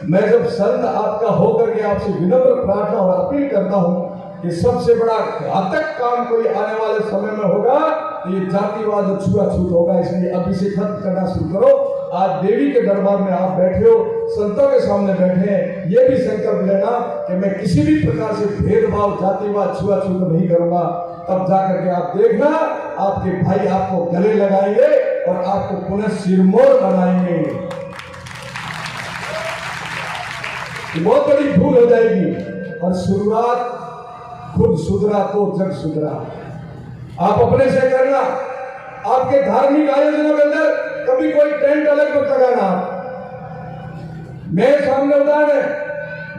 मैं जब संत आपका होकर के आपसे विनम्र प्रार्थना और अपील करता हूं कि सबसे बड़ा घातक काम कोई आने वाले समय में होगा तो ये जातिवाद और छुआछूत होगा। इसलिए अभी से खत्म करना शुरू करो। आज देवी के दरबार में आप बैठे हो, संतों के सामने बैठे हैं, ये भी संकल्प लेना कि मैं किसी भी प्रकार से भेदभाव, जातिवाद, छुआछूत नहीं करूंगा। तब जाकर के आप देखना, आपके भाई आपको गले लगाएंगे और आपको पुनः सिरमौर बनाएंगे। बहुत बड़ी भूल हो जाएगी। और शुरुआत खुद सुधरा तो जग सुधरा। आप अपने से करना। आपके धार्मिक आयोजनों के अंदर कभी कोई टेंट अलग मत लगाना। मेरे सामने उदाहरण है,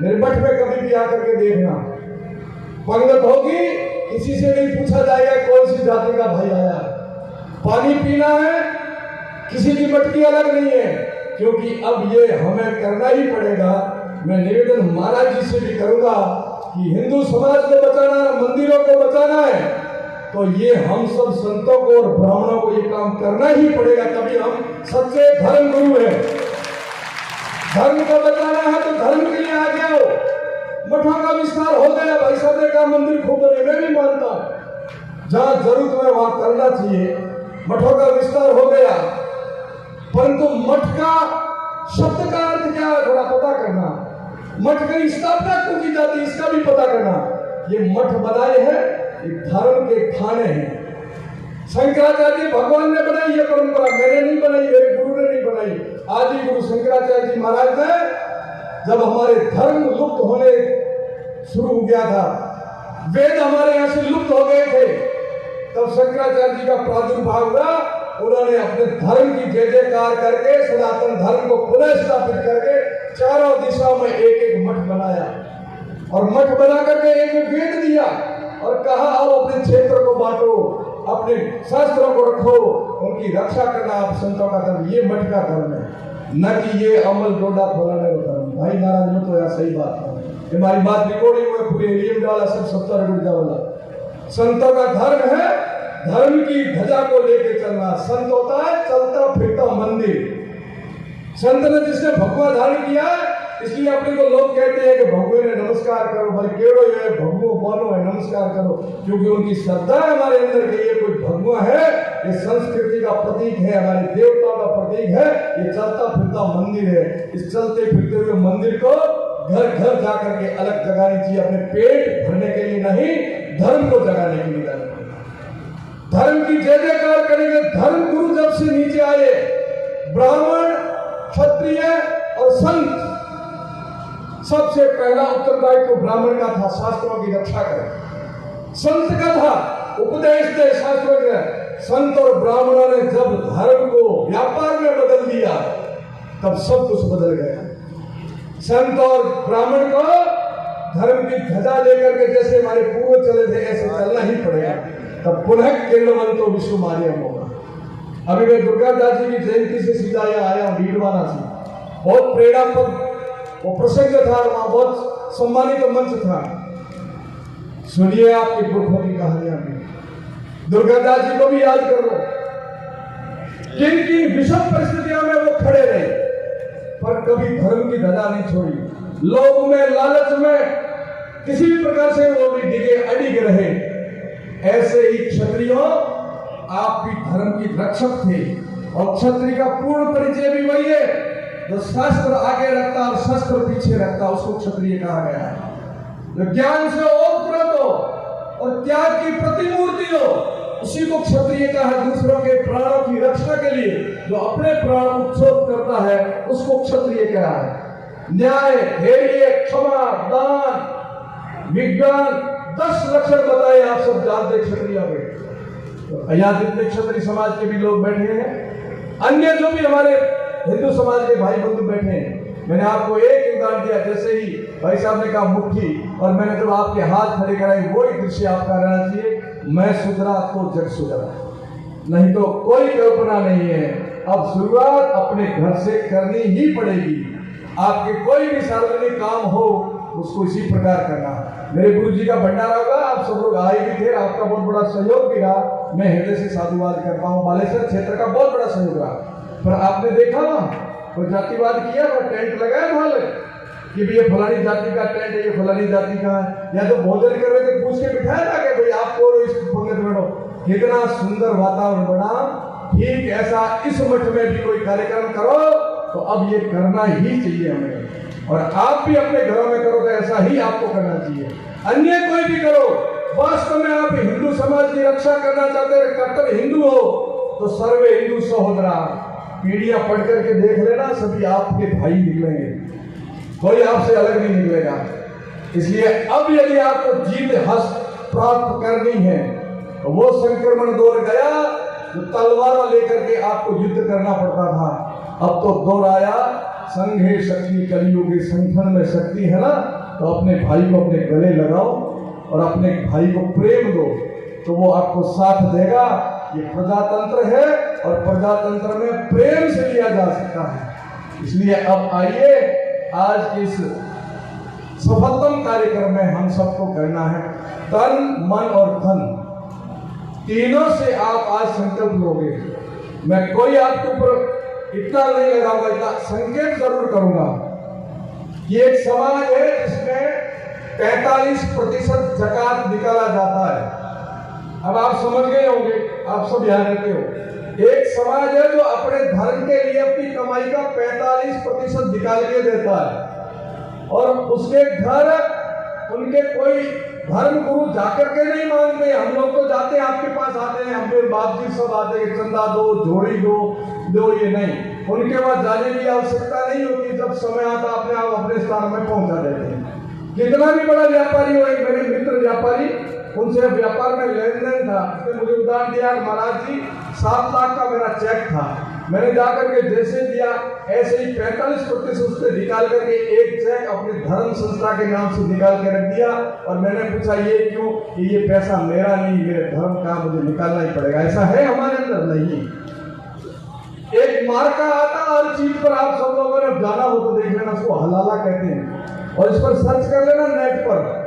मेरे मठ में कभी भी आकर के देखना, पंगत होगी, किसी से नहीं पूछा जाएगा कौन सी जाति का भाई आया। पानी पीना है, किसी की मटकी अलग नहीं है, क्योंकि अब ये हमें करना ही पड़ेगा। मैं निवेदन महाराज जी से भी करूंगा कि हिंदू समाज को बचाना, मंदिरों को बचाना है, तो ये हम सब संतों को और ब्राह्मणों को ये काम करना ही पड़ेगा। तभी हम सच्चे धर्म गुरु हैं। धर्म को बचाना है तो धर्म के लिए आगे आओ। मठों का विस्तार हो गया, भाई साहब का मंदिर खूब बने, मैं भी मानता हूं जहां जरूरत है वहां करना चाहिए। मठों का विस्तार हो गया, परंतु मठ का शब्द का अर्थ क्या है थोड़ा पता करना। मठ की स्थापना क्यों की जाती है इसका भी पता करना। ये मठ बनाए हैं, ये धर्म के थाने हैं। शंकराचार्य भगवान ने बनाई ये परंपरा, मैंने नहीं बनाई, मेरे गुरु ने नहीं बनाई। आदि गुरु शंकराचार्य जी महाराज ने, जब हमारे धर्म लुप्त होने शुरू हो गया था, वेद हमारे यहाँ से लुप्त हो गए थे, तब शंकराचार्य जी का प्रादुर्भाव हुआ। उन्होंने अपने धर्म की जय जयकार करके सनातन धर्म को पुनः स्थापित करके चारों दिशाओं में एक एक मठ बनाया और मठ बना करके एक वेद दिया और कहा आओ अपने क्षेत्र को बांटो, अपने शास्त्रों को रखो, उनकी रक्षा करना आप संतों का धर्म। ये मठ का धर्म है, न कि ये अमल डोडा खोलाने का धर्म। भाई नाराज मत हो, यार सही बात है। हमारी बात रिकॉर्डिंग में पूरे एरिया वाला सब 70 गुर्जा वाला संतों का धर्म है। धर्म की ध्वजा को लेके चलना। संत होता है चलता फिरता मंदिर। संत ने जिसने भगवा धारण किया, इसलिए अपने को लोग कहते हैं कि भगवे ने नमस्कार करो, भाई केड़ो ये भगवो बोलो है नमस्कार करो, क्योंकि उनकी श्रद्धा है हमारे अंदर के ये कोई भगवा है, ये संस्कृति का प्रतीक है, हमारे देवताओं का प्रतीक है, ये चलता फिरता मंदिर है। इस चलते फिरते हुए मंदिर को घर घर जाकर के अलग जगानी चाहिए, अपने पेट भरने के लिए नहीं, धर्म को जगाने के लिए। धर्म की जय जयकार करेंगे। धर्म गुरु जब से नीचे आए, ब्राह्मण, क्षत्रिय और संत, सबसे पहला उत्तरदायित्व तो ब्राह्मण का था, शास्त्रों की रक्षा करें। संत का था, उपदेश दे शास्त्रों के। संत और ब्राह्मणों ने जब धर्म को व्यापार में बदल दिया, तब सब कुछ बदल गया। संत और ब्राह्मण को धर्म की ध्वजा लेकर के जैसे हमारे पूर्वज चले थे ऐसे चलना ही पड़ेगा, तब पुनः केंद्रवंतो विश्व मार्यम होगा। अभी मैं दुर्गादास जी की जयंती से सीधा यहाँ आया हूँ, भीड़वाना से। बहुत प्रेरणात्मक वो प्रसंग था, वहां बहुत सम्मानित मंच था। सुनिए आपके पुरखों की कहानियां भी। दुर्गादास जी को भी याद कर लो, किन किन विषम परिस्थितियों में वो खड़े रहे, पर कभी धर्म की ध्वजा नहीं छोड़ी। लोभ में, लालच में किसी भी प्रकार से वो भी डिगे अडिग रहे। ऐसे ही क्षत्रियों, आप भी धर्म की रक्षक थे, और क्षत्रिय का पूर्ण परिचय भी वही है जो शस्त्र आगे रखता और शस्त्र पीछे रखता, उसको क्षत्रिय कहा गया है। जो ज्ञान से ओतप्रोत हो और त्याग की प्रतिमूर्ति हो, उसी को क्षत्रिय कहा है। दूसरों के प्राणों की रक्षा के लिए जो अपने प्राण उत्सर्ग करता है, उसको क्षत्रिय कहा है। न्याय, धैर्य, क्षमा, दान, विज्ञान, 10 लक्षण बताए आप सब जानते क्षत्रिय के। तो यहाँ जितने क्षत्रिय समाज के भी लोग बैठे हैं, अन्य जो भी हमारे हिंदू समाज के भाई बंधु बैठे हैं, मैंने आपको एक उदाहरण दिया। जैसे ही भाई साहब ने कहा मुट्ठी, और मैंने जब आपके हाथ खड़े कराए, वही दृश्य आपका रहना चाहिए। मैं सुधरा तो जग सुधरा, नहीं तो कोई कल्पना नहीं है। अब शुरुआत अपने घर से करनी ही पड़ेगी। आपके कोई भी सार्वजनिक काम हो, उसको इसी प्रकार करना। मेरे गुरु जी का भंडारा होगा, आप सब लोग आए भी थे, आपका बहुत बड़ा सहयोग भी रहा। मैं हृदय से साधुवाद करता हूँ। बालेश्वर क्षेत्र का बहुत बड़ा सहयोग रहा। पर आपने देखा कोई जातिवाद किया, वो टेंट लगाया था कि ये फलानी जाति का टेंट है, ये फलानी जाति का है, या जो भोजन कर रहे थे पूछ के बिठाया था कि भाई आप कौन हो, इस पंगत में बैठो। कितना सुंदर वातावरण बना। ठीक ऐसा इस मठ में भी कोई कार्यक्रम करो तो अब ये करना ही चाहिए हमें, और आप भी अपने घरों में करो तो ऐसा ही आपको करना चाहिए। अन्य कोई भी करो, वास्तव में आप हिंदू समाज की रक्षा करना चाहते हैं, कट्टर हिंदू हो तो सर्वे हिंदू सहोदरा। पीढ़ियां पढ़ करके देख लेना, सभी आपके भाई निकलेंगे, कोई आपसे अलग नहीं निकलेगा। इसलिए अब यदि आपको जीत प्राप्त करनी है तो वो संक्रमण दौर गया जो तलवार लेकर के आपको युद्ध करना पड़ता था। अब तो दौर आया संघे शक्ति कलियुगी, संगठन में शक्ति है ना, तो अपने भाई को अपने गले लगाओ और अपने भाई को प्रेम दो, तो वो आपको साथ देगा। ये प्रजातंत्र है और प्रजातंत्र में प्रेम से लिया जा सकता है। इसलिए अब आइए, आज के इस सफलतम कार्यक्रम में हम सबको करना है तन, मन और धन, तीनों से आप आज संकल्प लोगे। मैं कोई आपके ऊपर इतना नहीं लगाऊंगा, इतना संकेत जरूर करूंगा कि एक समाज है जिसमें 45% ज़कात निकाला जाता है। अब आप समझ गए होंगे, आप सब यहाँ रहते हो। एक समाज है जो अपने धर्म के लिए अपनी कमाई का 45% निकाल के देता है, और उसके घर उनके कोई धर्म गुरु जाकर के नहीं मांगते। हम लोग तो जाते हैं, आपके पास आते हैं, हम फिर बाप जी सब आते हैं, चंदा दो, झोड़ी दो, ये नहीं। उनके पास जाने की आवश्यकता नहीं होती। जब समय आता अपने आप अपने स्थान में पहुंचा देते हैं। कितना भी बड़ा व्यापारी हो, एक मेरे मित्र व्यापारी, उनसे व्यापार में लेन देन था, उसने मुझे उदाहरण दिया, महाराज जी 7 लाख का मेरा चेक था, मैंने जाकर के जैसे दिया ऐसे ही 45% उससे निकाल करके एक चेक अपने धर्म संस्था के नाम से निकाल के रख दिया। और मैंने पूछा ये क्यों? कि ये पैसा मेरा नहीं, मेरे धर्म का, मुझे निकालना ही पड़ेगा। ऐसा है हमारे अंदर? नहीं। एक मार्का आता हर चीज पर, आप सब लोगों ने जाना हो तो देख लेना, उसको हलाला कहते हैं, और इस पर सर्च कर लेना नेट पर।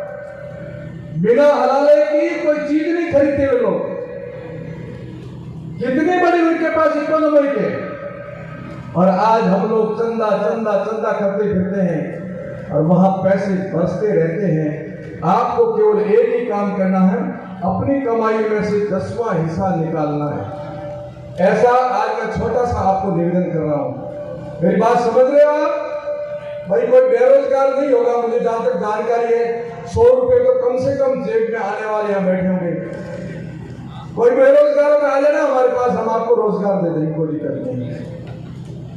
बिना हलाले की कोई चीज नहीं खरीदते वे लोग, जितनी बड़ी उनके पास इकोनॉमी के। और आज हम लोग चंदा चंदा चंदा करते फिरते हैं और वहां पैसे बरसते रहते हैं। आपको केवल एक ही काम करना है, अपनी कमाई में से 10वां हिस्सा निकालना है। ऐसा आज मैं छोटा सा आपको निवेदन कर रहा हूं। मेरी बात समझ रहे हो आप? भाई कोई बेरोजगार नहीं होगा, मुझे जहां तक जानकारी है। 100 रुपए तो कम से कम जेब में आने वाले यहाँ बैठे होंगे। कोई बेरोजगार में आ जाए ना हमारे पास, हम आपको रोजगार दे देंगे, कोई दिक्कत नहीं है।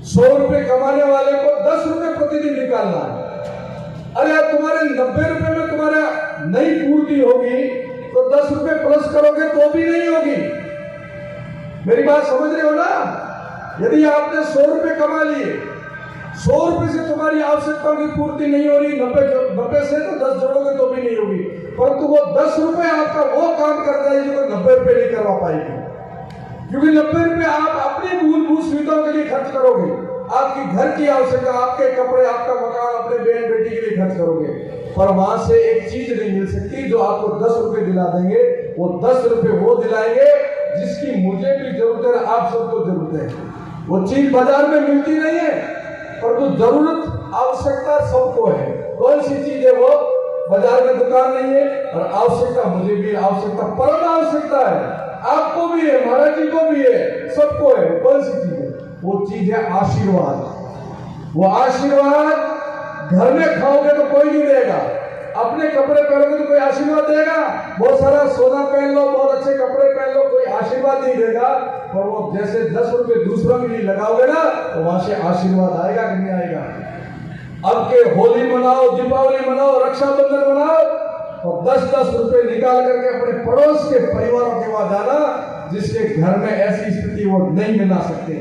100 रुपए कमाने वाले को 10 रुपए प्रतिदिन निकालना है। अरे अब तुम्हारे 90 रुपए में तुम्हारा नहीं पूर्ति होगी तो 10 रुपए प्लस करोगे तो भी नहीं होगी। मेरी बात समझ रहे हो ना? यदि आपने 100 रुपए कमा लिए, 100 रुपए से तुम्हारी आवश्यकताओं की पूर्ति नहीं हो रही, 90 से तो 10 जोड़ोगे तो भी नहीं होगी, परंतु वो 10 रुपए आपका वो काम कर जाएगी जो 90 रुपए नहीं करवा पाएगी। क्योंकि 90 रुपए आप अपनी मूलभूत सुविधाओं के लिए खर्च करोगे, आपकी घर की आवश्यकता, आपके कपड़े, आपका मकान, अपने बहन बेटी के लिए खर्च करोगे। पर वहां से एक चीज नहीं मिल सकती जो आपको 10 रुपए दिला देंगे। वो 10 रुपए वो दिलाएंगे जिसकी मुझे भी जरूरत है, आप सबको जरूरत है। वो चीज बाजार में मिलती नहीं है। परंतु जरूरत आवश्यकता सबको है। कौन सी चीज है वो? बाजार में दुकान नहीं है, और आवश्यकता मुझे भी आवश्यकता, परम आवश्यकता है, आपको भी है, महाराज जी को भी है, सबको है। कौन सी चीज है? वो चीज है आशीर्वाद। वो आशीर्वाद घर में खाओगे तो कोई नहीं देगा, अपने कपड़े पहनोगे तो कोई आशीर्वाद देगा? बहुत सारा सोना पहन लो, बहुत अच्छे कपड़े पहन लो, कोई आशीर्वाद नहीं देगा। पर वो जैसे 10 रुपए दूसरों के लिए लगाओगे ना, तो वहां से आशीर्वाद आएगा कि नहीं आएगा? अब के होली मनाओ, दीपावली मनाओ, रक्षाबंधन मनाओ, और 10-10 रुपए निकाल करके अपने पड़ोस के परिवारों के वहां जाना, जिसके घर में ऐसी स्थिति वो नहीं मिला सकते,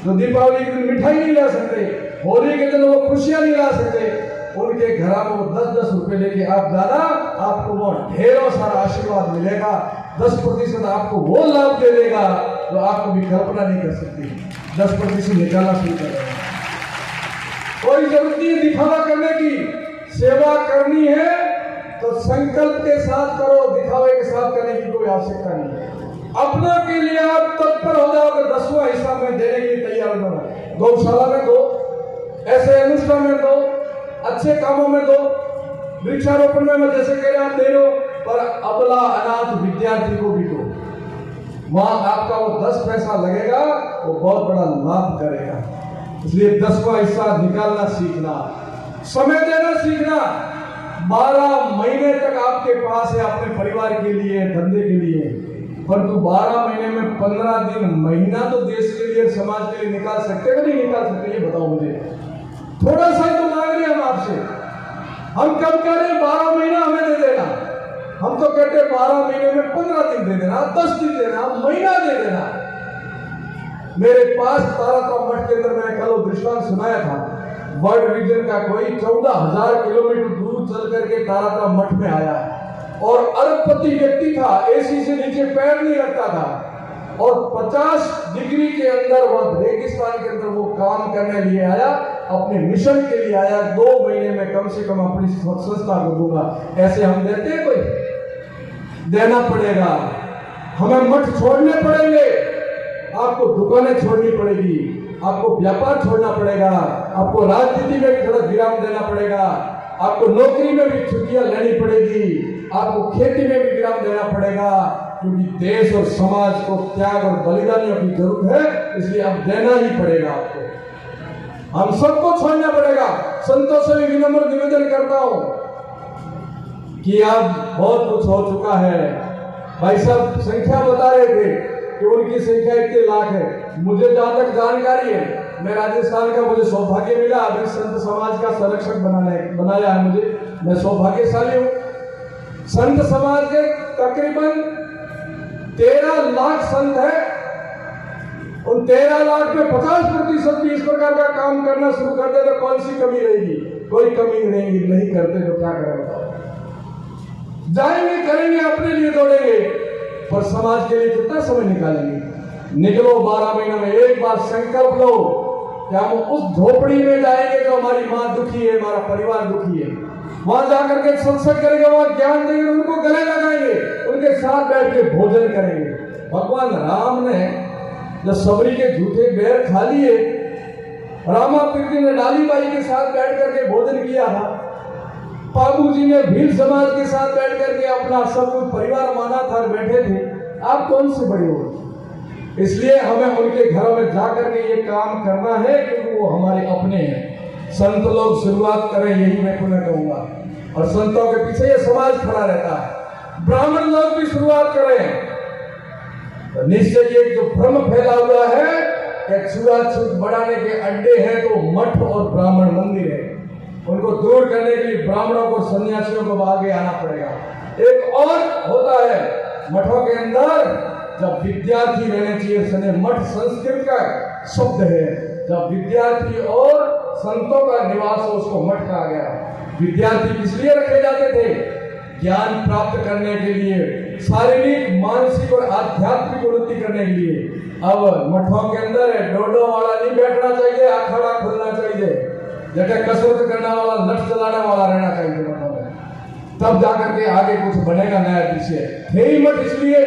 जो दीपावली के दिन मिठाई नहीं ला सकते, होली के दिन वो खुशियां नहीं ला सकते, उनके घर में वो 10-10 रुपए लेके आप जाना, आपको वो ढेरों सारा आशीर्वाद मिलेगा। 10% आपको वो लाभ दे देगा जो आप कभी कल्पना नहीं कर सकती। 10% निकालना शुरू कर देगा। कोई जरूरत नहीं है दिखावा करने की, सेवा करनी है तो संकल्प के साथ करो, दिखावे के साथ करने की कोई आवश्यकता नहीं है। अपनों के लिए आप तत्पर हो जाओगे, 10वां हिस्सा में देने के लिए तैयार हो जाना। गौशाला में दो, ऐसे अनुष्ठान में दो, अच्छे कामों में दो, वृक्षारोपण में मैं जैसे कह रहे आप दे रहे हो, पर अबला अनाथ विद्यार्थी को भी दो। वहां आपका वो 10 पैसा लगेगा, वो बहुत बड़ा लाभ करेगा। इसलिए 10वां हिस्सा निकालना सीखना, समय देना सीखना। 12 महीने तक आपके पास है अपने परिवार के लिए, धंधे के लिए, परंतु 12 महीने में 15 दिन, महीना तो देश के लिए, समाज के लिए निकाल सकते हैं कि नहीं निकाल सकते? ये बताओ मुझे। थोड़ा सा तो मांग रहे हम आपसे, हम कब कह रहे हैं 12 महीना हमें दे देना, हम तो कहते हैं 12 महीने में 15 दिन दे देना, 10 दिन देना, महीना दे देना। मेरे पास तारातम मठ के अंदर मैंने कल दृष्टांत सुनाया था, वर्ल्ड विजन का कोई 14,000 किलोमीटर दूर चल करके तारातम मठ में आया, और अरबपति व्यक्ति था, एसी से नीचे पैर नहीं रखता था, और 50 डिग्री के अंदर वह रेगिस्तान के अंदर वो काम करने लिए आया, अपने मिशन के लिए आया। 2 महीने में कम से कम अपनी संस्था को दूंगा। ऐसे हम देते हैं? कोई देना पड़ेगा, हमें मठ छोड़ने पड़ेंगे, आपको दुकानें छोड़नी पड़ेगी, आपको व्यापार छोड़ना पड़ेगा, आपको राजनीति में भी थोड़ा विराम देना पड़ेगा, आपको नौकरी में भी छुट्टियां लेनी पड़ेगी, आपको खेती में भी विराम देना पड़ेगा, क्योंकि देश और समाज को त्याग और बलिदानियों की जरूरत है। इसलिए अब देना ही पड़ेगा आपको, हम सबको छोड़ना पड़ेगा। संतों से भी विनम्र निवेदन करता हूं कि अब बहुत कुछ हो चुका है। भाई साहब संख्या बता रहे थे कि उनकी संख्या इतने लाख है। मुझे जहां तक जानकारी है, मैं राजस्थान का, मुझे सौभाग्य मिला अभी संत समाज का संरक्षक बनाया है मुझे, मैं सौभाग्यशाली हूं। संत समाज के तकरीबन 13 लाख संत है, उन 13 लाख में 50% भी इस प्रकार का काम करना शुरू कर दे तो कौन सी कमी रहेगी? कोई कमी नहीं रहेगी। नहीं करते तो क्या करें बताओ? जाएंगे, करेंगे, अपने लिए दौड़ेंगे, पर समाज के लिए कितना समय निकालेंगे? निकलो 12 महीने में एक बार संकल्प लो कि हम उस झोपड़ी में जाएंगे जो हमारी माँ दुखी है, हमारा परिवार दुखी है, वहां जाकर के सत्संग करेंगे, वहां ज्ञान देंगे, उनको गले लगाएंगे, उनके साथ बैठ के भोजन करेंगे। भगवान राम ने जब सबरी के झूठे बैर खा लिए, रामा पीर ने डाली बाई के साथ बैठ करके भोजन किया था, बाबू जी ने भील समाज के साथ बैठ करके अपना सब कुछ परिवार माना था, बैठे थे। आप कौन से बड़े हो? इसलिए हमें उनके घरों में जाकर के ये काम करना है, क्योंकि वो हमारे अपने हैं। संत लोग शुरुआत करें, यही मैं पुनः कहूंगा, और संतों के पीछे ये समाज खड़ा रहता है। ब्राह्मण लोग भी शुरुआत करें, तो निश्चय ये जो भ्रम फैला हुआ है कि छुआछूत बढ़ाने के अड्डे हैं तो मठ और ब्राह्मण मंदिर है, उनको दूर करने के लिए ब्राह्मणों को, सन्यासियों को आगे आना पड़ेगा। एक और होता है मठों के अंदर, जब विद्यार्थी रहने चाहिए, सने मठ संस्कृत का शब्द है, जब विद्यार्थी और संतों का निवास हो उसको मठ कहा गया। विद्यार्थी किस लिए रखे जाते थे? ज्ञान प्राप्त करने के लिए, शारीरिक, मानसिक और आध्यात्मिक उन्नति करने के लिए। अब मठों के अंदर डोडो वाला नहीं बैठना चाहिए, अखाड़ा खुलना चाहिए, जैसे कसरत करने वाला, लठ चलाने वाला रहना चाहिए मठों में, तब जाकर के आगे कुछ बनेगा नया दृश्य। थे ही मठ इसलिए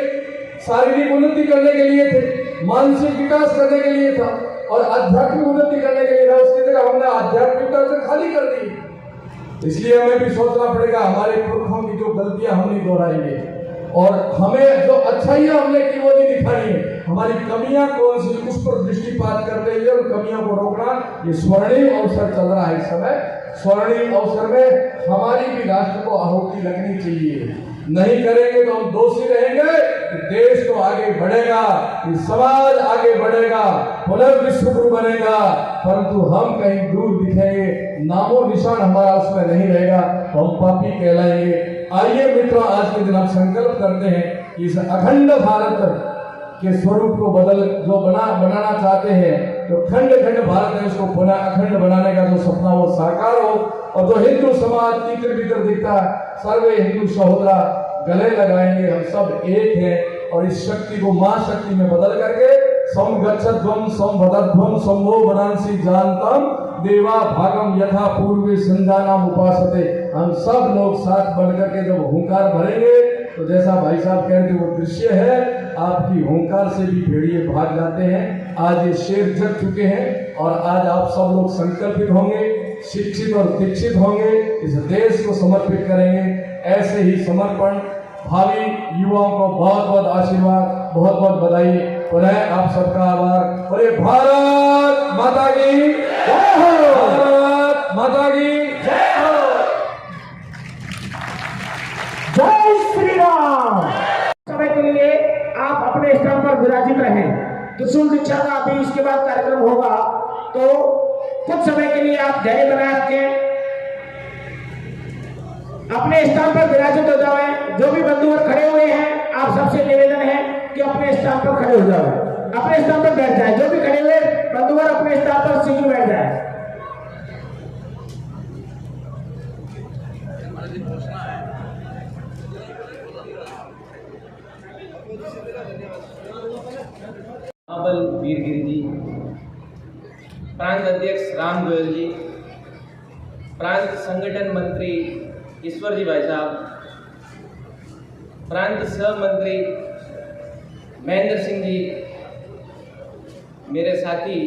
शारीरिक उन्नति करने के लिए थे, मानसिक विकास करने के लिए था, और आध्यात्मिक उन्नति करने के लिए था, उसकी जगह हमने आध्यात्मिकता से खाली कर दी। इसलिए हमें भी सोचना पड़ेगा हमारे पुरखों की जो गलतियां हम नहीं दोहराएंगे और हमें जो अच्छाइयां हमने की वो नहीं दिखानी है। हमारी कमियां कौन सी उस पर दृष्टिपात करते हुए उन कमियों को रोकना, ये स्वर्णिम अवसर चल रहा है इस समय। स्वर्णिम अवसर में हमारी भी राष्ट्र को आहुति लगनी चाहिए। नहीं करेंगे तो हम दोषी रहेंगे, देश तो आगे बढ़ेगा, समाज आगे बढ़ेगा, पुनर्विश्व गुरु बनेगा, परंतु हम कहीं दूर दिखेंगे, नामो निशान हमारा उसमें नहीं रहेगा, तो हम पापी कहलाएंगे। आइए मित्रों, आज के दिन हम संकल्प करते हैं कि इस अखंड भारत के स्वरूप को बनाना चाहते हैं, तो खंड खंड भारत देश को पुनः अखंड बनाने का जो सपना वो साकार हो, और जो हिंदू समाज तीतर भीतर दिखता है, सर्वे हिंदू सहोदरा गले लगाएंगे, हम सब एक हैं, और इस शक्ति को मां शक्ति में बदल करके समगच्छध्वम समवदध्वम संभो बनांसी जानतम देवा भागम यथा पूर्वे संजानाम उपासते। हम सब लोग साथ बढ़कर के जब हुंकार भरेंगे तो जैसा भाई साहब कह रहे थे वो दृश्य है, आपकी हुंकार से भी भेड़िए भाग जाते हैं। आज ये शेर जग चुके हैं और आज आप सब लोग संकल्पित होंगे, शिक्षित और दीक्षित होंगे, इस देश को समर्पित करेंगे। ऐसे ही समर्पण भावी युवाओं को बहुत बहुत आशीर्वाद, बहुत बहुत बधाई। पुनः आप सबका आभार। बोले भारत माता की जय हो, भारत माता की जय हो, जय श्री राम। समय के लिए आप अपने स्थान पर विराजित रहें। त्रिशूल दीक्षा का अभी इसके बाद कार्यक्रम होगा, तो कुछ समय के लिए आप धैर्य बनाए रखें, अपने स्थान पर विराजित हो जाएं। जो भी बंधुवर खड़े हुए हैं, आप सबसे निवेदन है कि अपने स्थान पर खड़े हो जाएं, अपने स्थान पर बैठ जाएं। जो भी खड़े हुए बंधुवर अपने स्थान पर सीधे बैठ जाएं। अबल वीरगिरी जी, प्रांत अध्यक्ष राम गोयल जी, प्रांत संगठन मंत्री ईश्वर जी भाई साहब, प्रांत सह मंत्री महेंद्र सिंह जी, मेरे साथी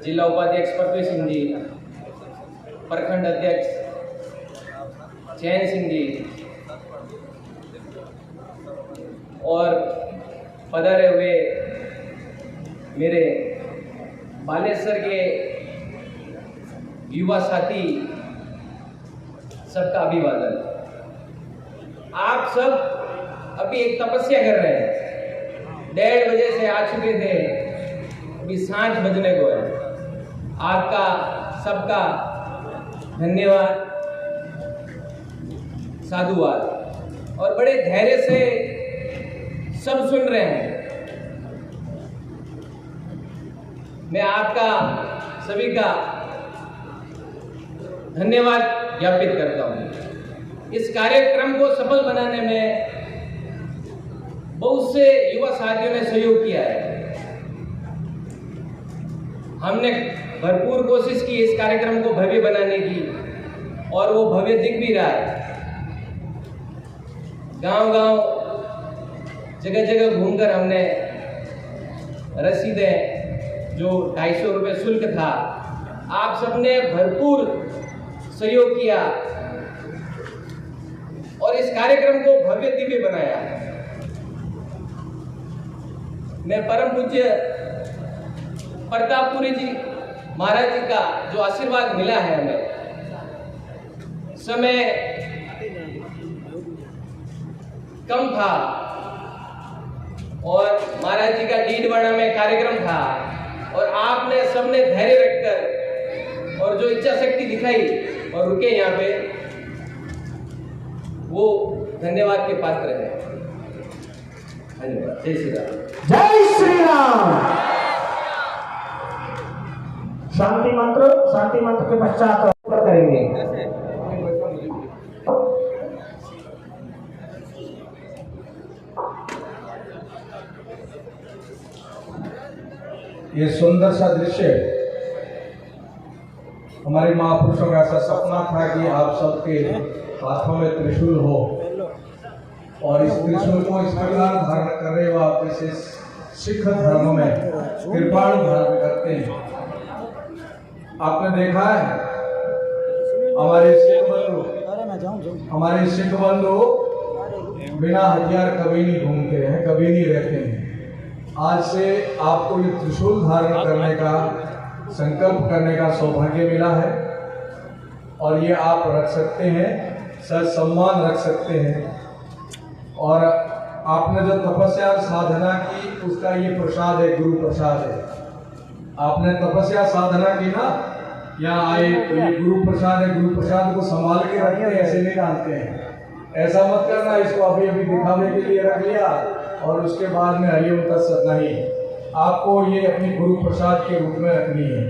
जिला उपाध्यक्ष पृथ्वी सिंह जी, प्रखंड अध्यक्ष चैन सिंह जी और पधारे हुए मेरे बालेश्वर के युवा साथी, सबका अभिवादन। आप सब अभी एक तपस्या कर रहे हैं, 1:30 बजे से आ चुके थे, अभी सांझ बजने को है। आपका सबका धन्यवाद, साधुवाद, और बड़े धैर्य से सब सुन रहे हैं। मैं आपका सभी का धन्यवाद ज्ञापित करता हूँ। इस कार्यक्रम को सफल बनाने में बहुत से युवा साथियों ने सहयोग किया है। हमने भरपूर कोशिश की इस कार्यक्रम को भव्य बनाने की, और वो भव्य दिख भी रहा है। गांव-गांव, जगह-जगह घूमकर हमने रसीदें, जो 250 रुपये शुल्क था, आप सबने भरपूर सहयोग किया और इस कार्यक्रम को भव्य दिव्य बनाया। मैं परम पूज्य प्रतापपुरी जी महाराज जी का जो आशीर्वाद मिला है हमें, समय कम था और महाराज जी का डीडवाड़ा में कार्यक्रम था, और आपने सबने धैर्य रखकर और जो इच्छा शक्ति दिखाई और रुके यहाँ पे, वो धन्यवाद के पात्र है। धन्यवाद। जय श्री राम। जय श्री राम। शांति मंत्र के पश्चात करेंगे। ये सुंदर सा दृश्य, हमारे महापुरुषों का ऐसा सपना था कि आप सबके हाथों में त्रिशूल हो, और इस त्रिशूल को इस प्रकार धारण कर रहे हो आप, जैसे सिख धर्म में कृपाणु धर्म करते हैं। आपने देखा है हमारे सिख बंधु बिना हथियार कभी नहीं घूमते हैं, कभी नहीं रहते हैं। आज से आपको ये त्रिशूल धारण करने का संकल्प करने का सौभाग्य मिला है और ये आप रख सकते हैं, सर सम्मान रख सकते हैं। और आपने जो तपस्या और साधना की उसका ये प्रसाद है, गुरु प्रसाद है। आपने तपस्या साधना की ना, यहाँ आए तो ये गुरु प्रसाद है। गुरु प्रसाद को संभाल के रखते हैं, ऐसे नहीं डालते हैं। ऐसा मत करना इसको अभी अभी दिखावे के लिए रख लिया और उसके बाद में हरिओम तत्सत नहीं। आपको ये अपनी गुरु प्रसाद के रूप में रखनी है।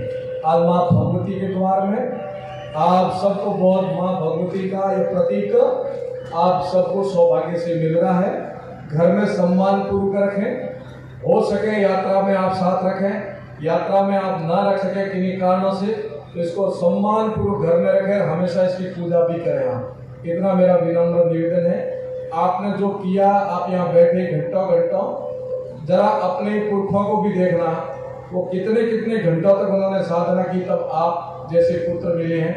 आज माँ भगवती के द्वार में आप सबको बहुत माँ भगवती का ये प्रतीक आप सबको सौभाग्य से मिल रहा है। घर में सम्मान पूर्वक रखें, हो सके यात्रा में आप साथ रखें। यात्रा में आप ना रख सके किन्हीं कारणों से तो इसको सम्मान पूर्वक घर में रखें, हमेशा इसकी पूजा भी करें। आप इतना मेरा विनम्र निवेदन है। आपने जो किया, आप यहाँ बैठे घंटों घंटों, जरा अपने पुरखों को भी देखना, वो कितने कितने घंटों तक उन्होंने साधना की, तब आप जैसे पुत्र मिले हैं।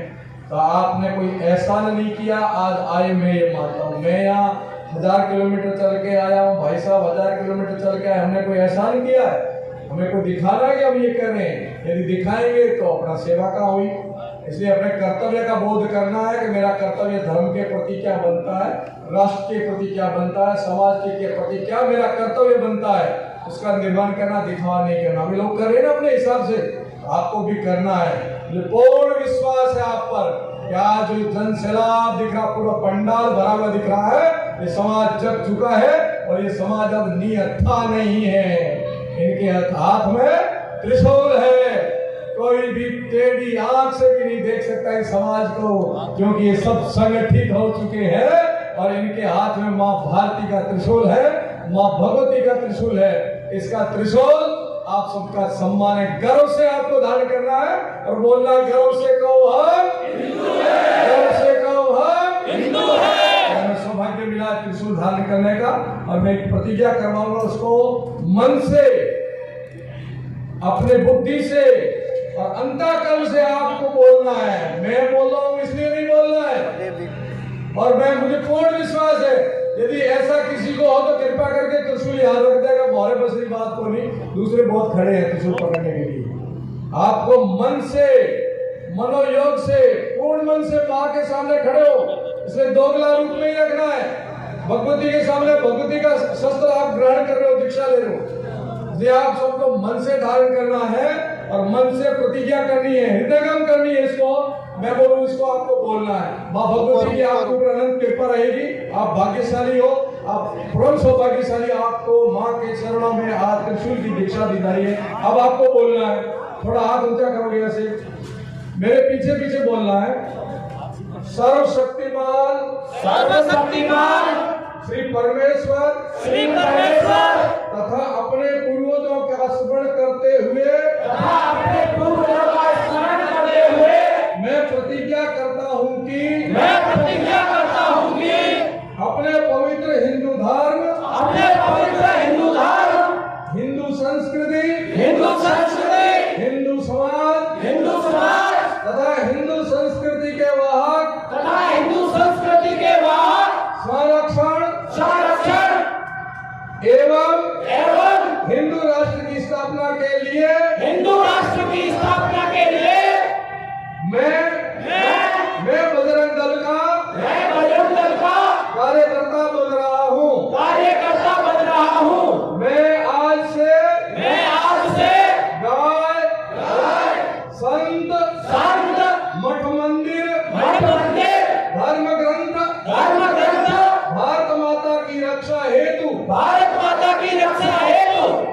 तो आपने कोई एहसान नहीं किया। आज आए मैं ये मानता हूँ, मैं यहाँ 1000 किलोमीटर चल के आया हूँ, भाई साहब 1000 किलोमीटर चल के आए, हमने कोई एहसान किया है? हमें कोई दिखाना है कि हम ये कर रहे हैं? यदि दिखाएंगे तो अपना सेवा का हुई। इसलिए अपने कर्तव्य का बोध करना है कि मेरा कर्तव्य धर्म के प्रति क्या बनता है, राष्ट्र के प्रति क्या बनता है, समाज के प्रति क्या मेरा कर्तव्य बनता है, उसका निर्माण करना, दिखावा नहीं करना। अभी लोग कर रहे हैं ना अपने हिसाब से, आपको भी करना है। पूर्ण विश्वास है आप पर कि आज जो जन सैलाब दिख रहा, पूरा पंडाल भरा हुआ दिख रहा है, ये समाज जग चुका है और ये समाज अब निहत्था नहीं है। इनके हाथ में त्रिशूल है, कोई भी टेढ़ी आंख से भी नहीं देख सकता इस समाज को, क्योंकि ये सब संगठित हो चुके हैं और इनके हाथ में माँ भारती का त्रिशूल है, माँ भगवती का त्रिशूल है। इसका त्रिशूल आप सबका सम्मान है। गर्व से आपको धारण करना है और बोलना है, गर्व से कहो हम हिंदू हैं, गर्व से कहो हम हिंदू हैं। हमें सौभाग्य मिला त्रिशूल धारण करने का और मैं एक प्रतिज्ञा करवाऊंगा, उसको मन से, अपने बुद्धि से और अंतःकरण से आपको बोलना है। मैं बोल रहा हूँ इसलिए नहीं बोलना है। और मैं मुझे पूर्ण विश्वास है यदि ऐसा किसी को हो तो कृपा करके त्रिशूल याद रख देगा। मोहरे बसरी बात को नहीं, दूसरे बहुत खड़े हैं त्रिशूल पकड़ने के लिए। आपको मन से, मनोयोग से, पूर्ण मन से मां के सामने खड़े हो, इसलिए दोगला रूप में ही रखना है। भगवती के सामने भगवती का शस्त्र आप ग्रहण कर रहे हो, दीक्षा ले रहे हो, इसलिए आप सबको मन से धारण करना है और मन से प्रतिज्ञा करनी है, हृदयगम करनी है। इसको मैं बोलूं, इसको आपको बोलना है। माँ भगवती की आपको अनंत कृपा रहेगी। आप भाग्यशाली हो, आप परम सौभाग्यशाली। आपको माँ के चरणों में आज त्रिशूल की दीक्षा दी जा रही है। अब आपको बोलना है, थोड़ा हाथ ऊंचा करोगे ऐसे, मेरे पीछे पीछे बोलना है। सर्वशक्तिमान, सर्वशक्तिमान श्री परमेश्वर, श्री परमेश्वर तथा अपने पूर्वजों का स्मरण करते हुए, तथा अपने पूर्वजों का स्मरण करते हुए मैं प्रतिज्ञा करता हूँ कि, मैं प्रतिज्ञा करता हूँ कि अपने पवित्र हिंदू धर्म, अपने पवित्र हिंदू धर्म, हिंदू संस्कृति, हिंदू संस्कृति, हिंदू समाज, हिंदू समाज तथा हिंदू संस्कृति के वाहक, तथा हिंदू संस्कृति के वाहक संरक्षण एवं हिंदू राष्ट्र की स्थापना के लिए, हिंदू राष्ट्र की स्थापना के लिए मैं बजरंग दल का कार्यकर्ता बन रहा हूँ। मैं आज से गाय, संत, मठ मंदिर, धर्म ग्रंथ, भारत माता की रक्षा हेतु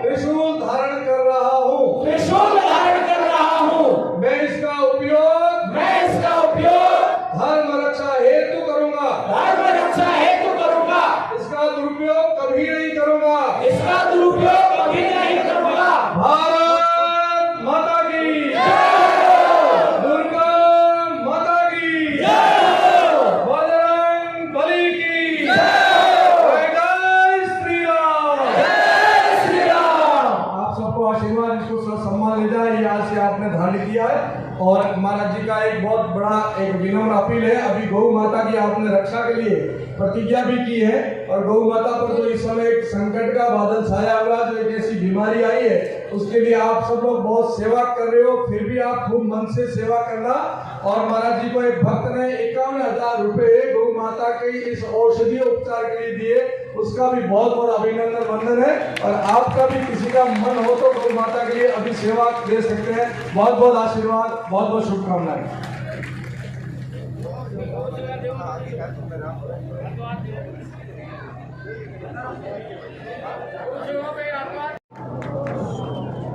त्रिशूल धारण कर रहा हूँ। मैं इसका उपयोग धर्म रक्षा हेतु करूँगा। इसका दुरुपयोग कभी नहीं करूँगा। भारत माता की दुर्गा माता की बजरंग बली की जय। श्री राम। और महाराज जी का एक बहुत बड़ा एक विनम्र अपील है, अभी गौ माता की आपने रक्षा के लिए प्रतिज्ञा भी की है और गौ माता पर जो इस समय एक संकट का बादल छाया हुआ, जो एक ऐसी बीमारी आई है, उसके लिए आप सब लोग बहुत सेवा कर रहे हो, फिर भी आप खूब मन से सेवा करना। और महाराज जी को एक भक्त ने 51,000 रुपए गौ माता के इस औषधीय उपचार के लिए दिए, उसका भी बहुत बहुत अभिनंदन वंदन है। और आपका भी किसी का मन हो तो गौ माता के लिए अभी सेवा दे सकते हैं। बहुत बहुत आशीर्वाद, बहुत बहुत शुभकामनाएं।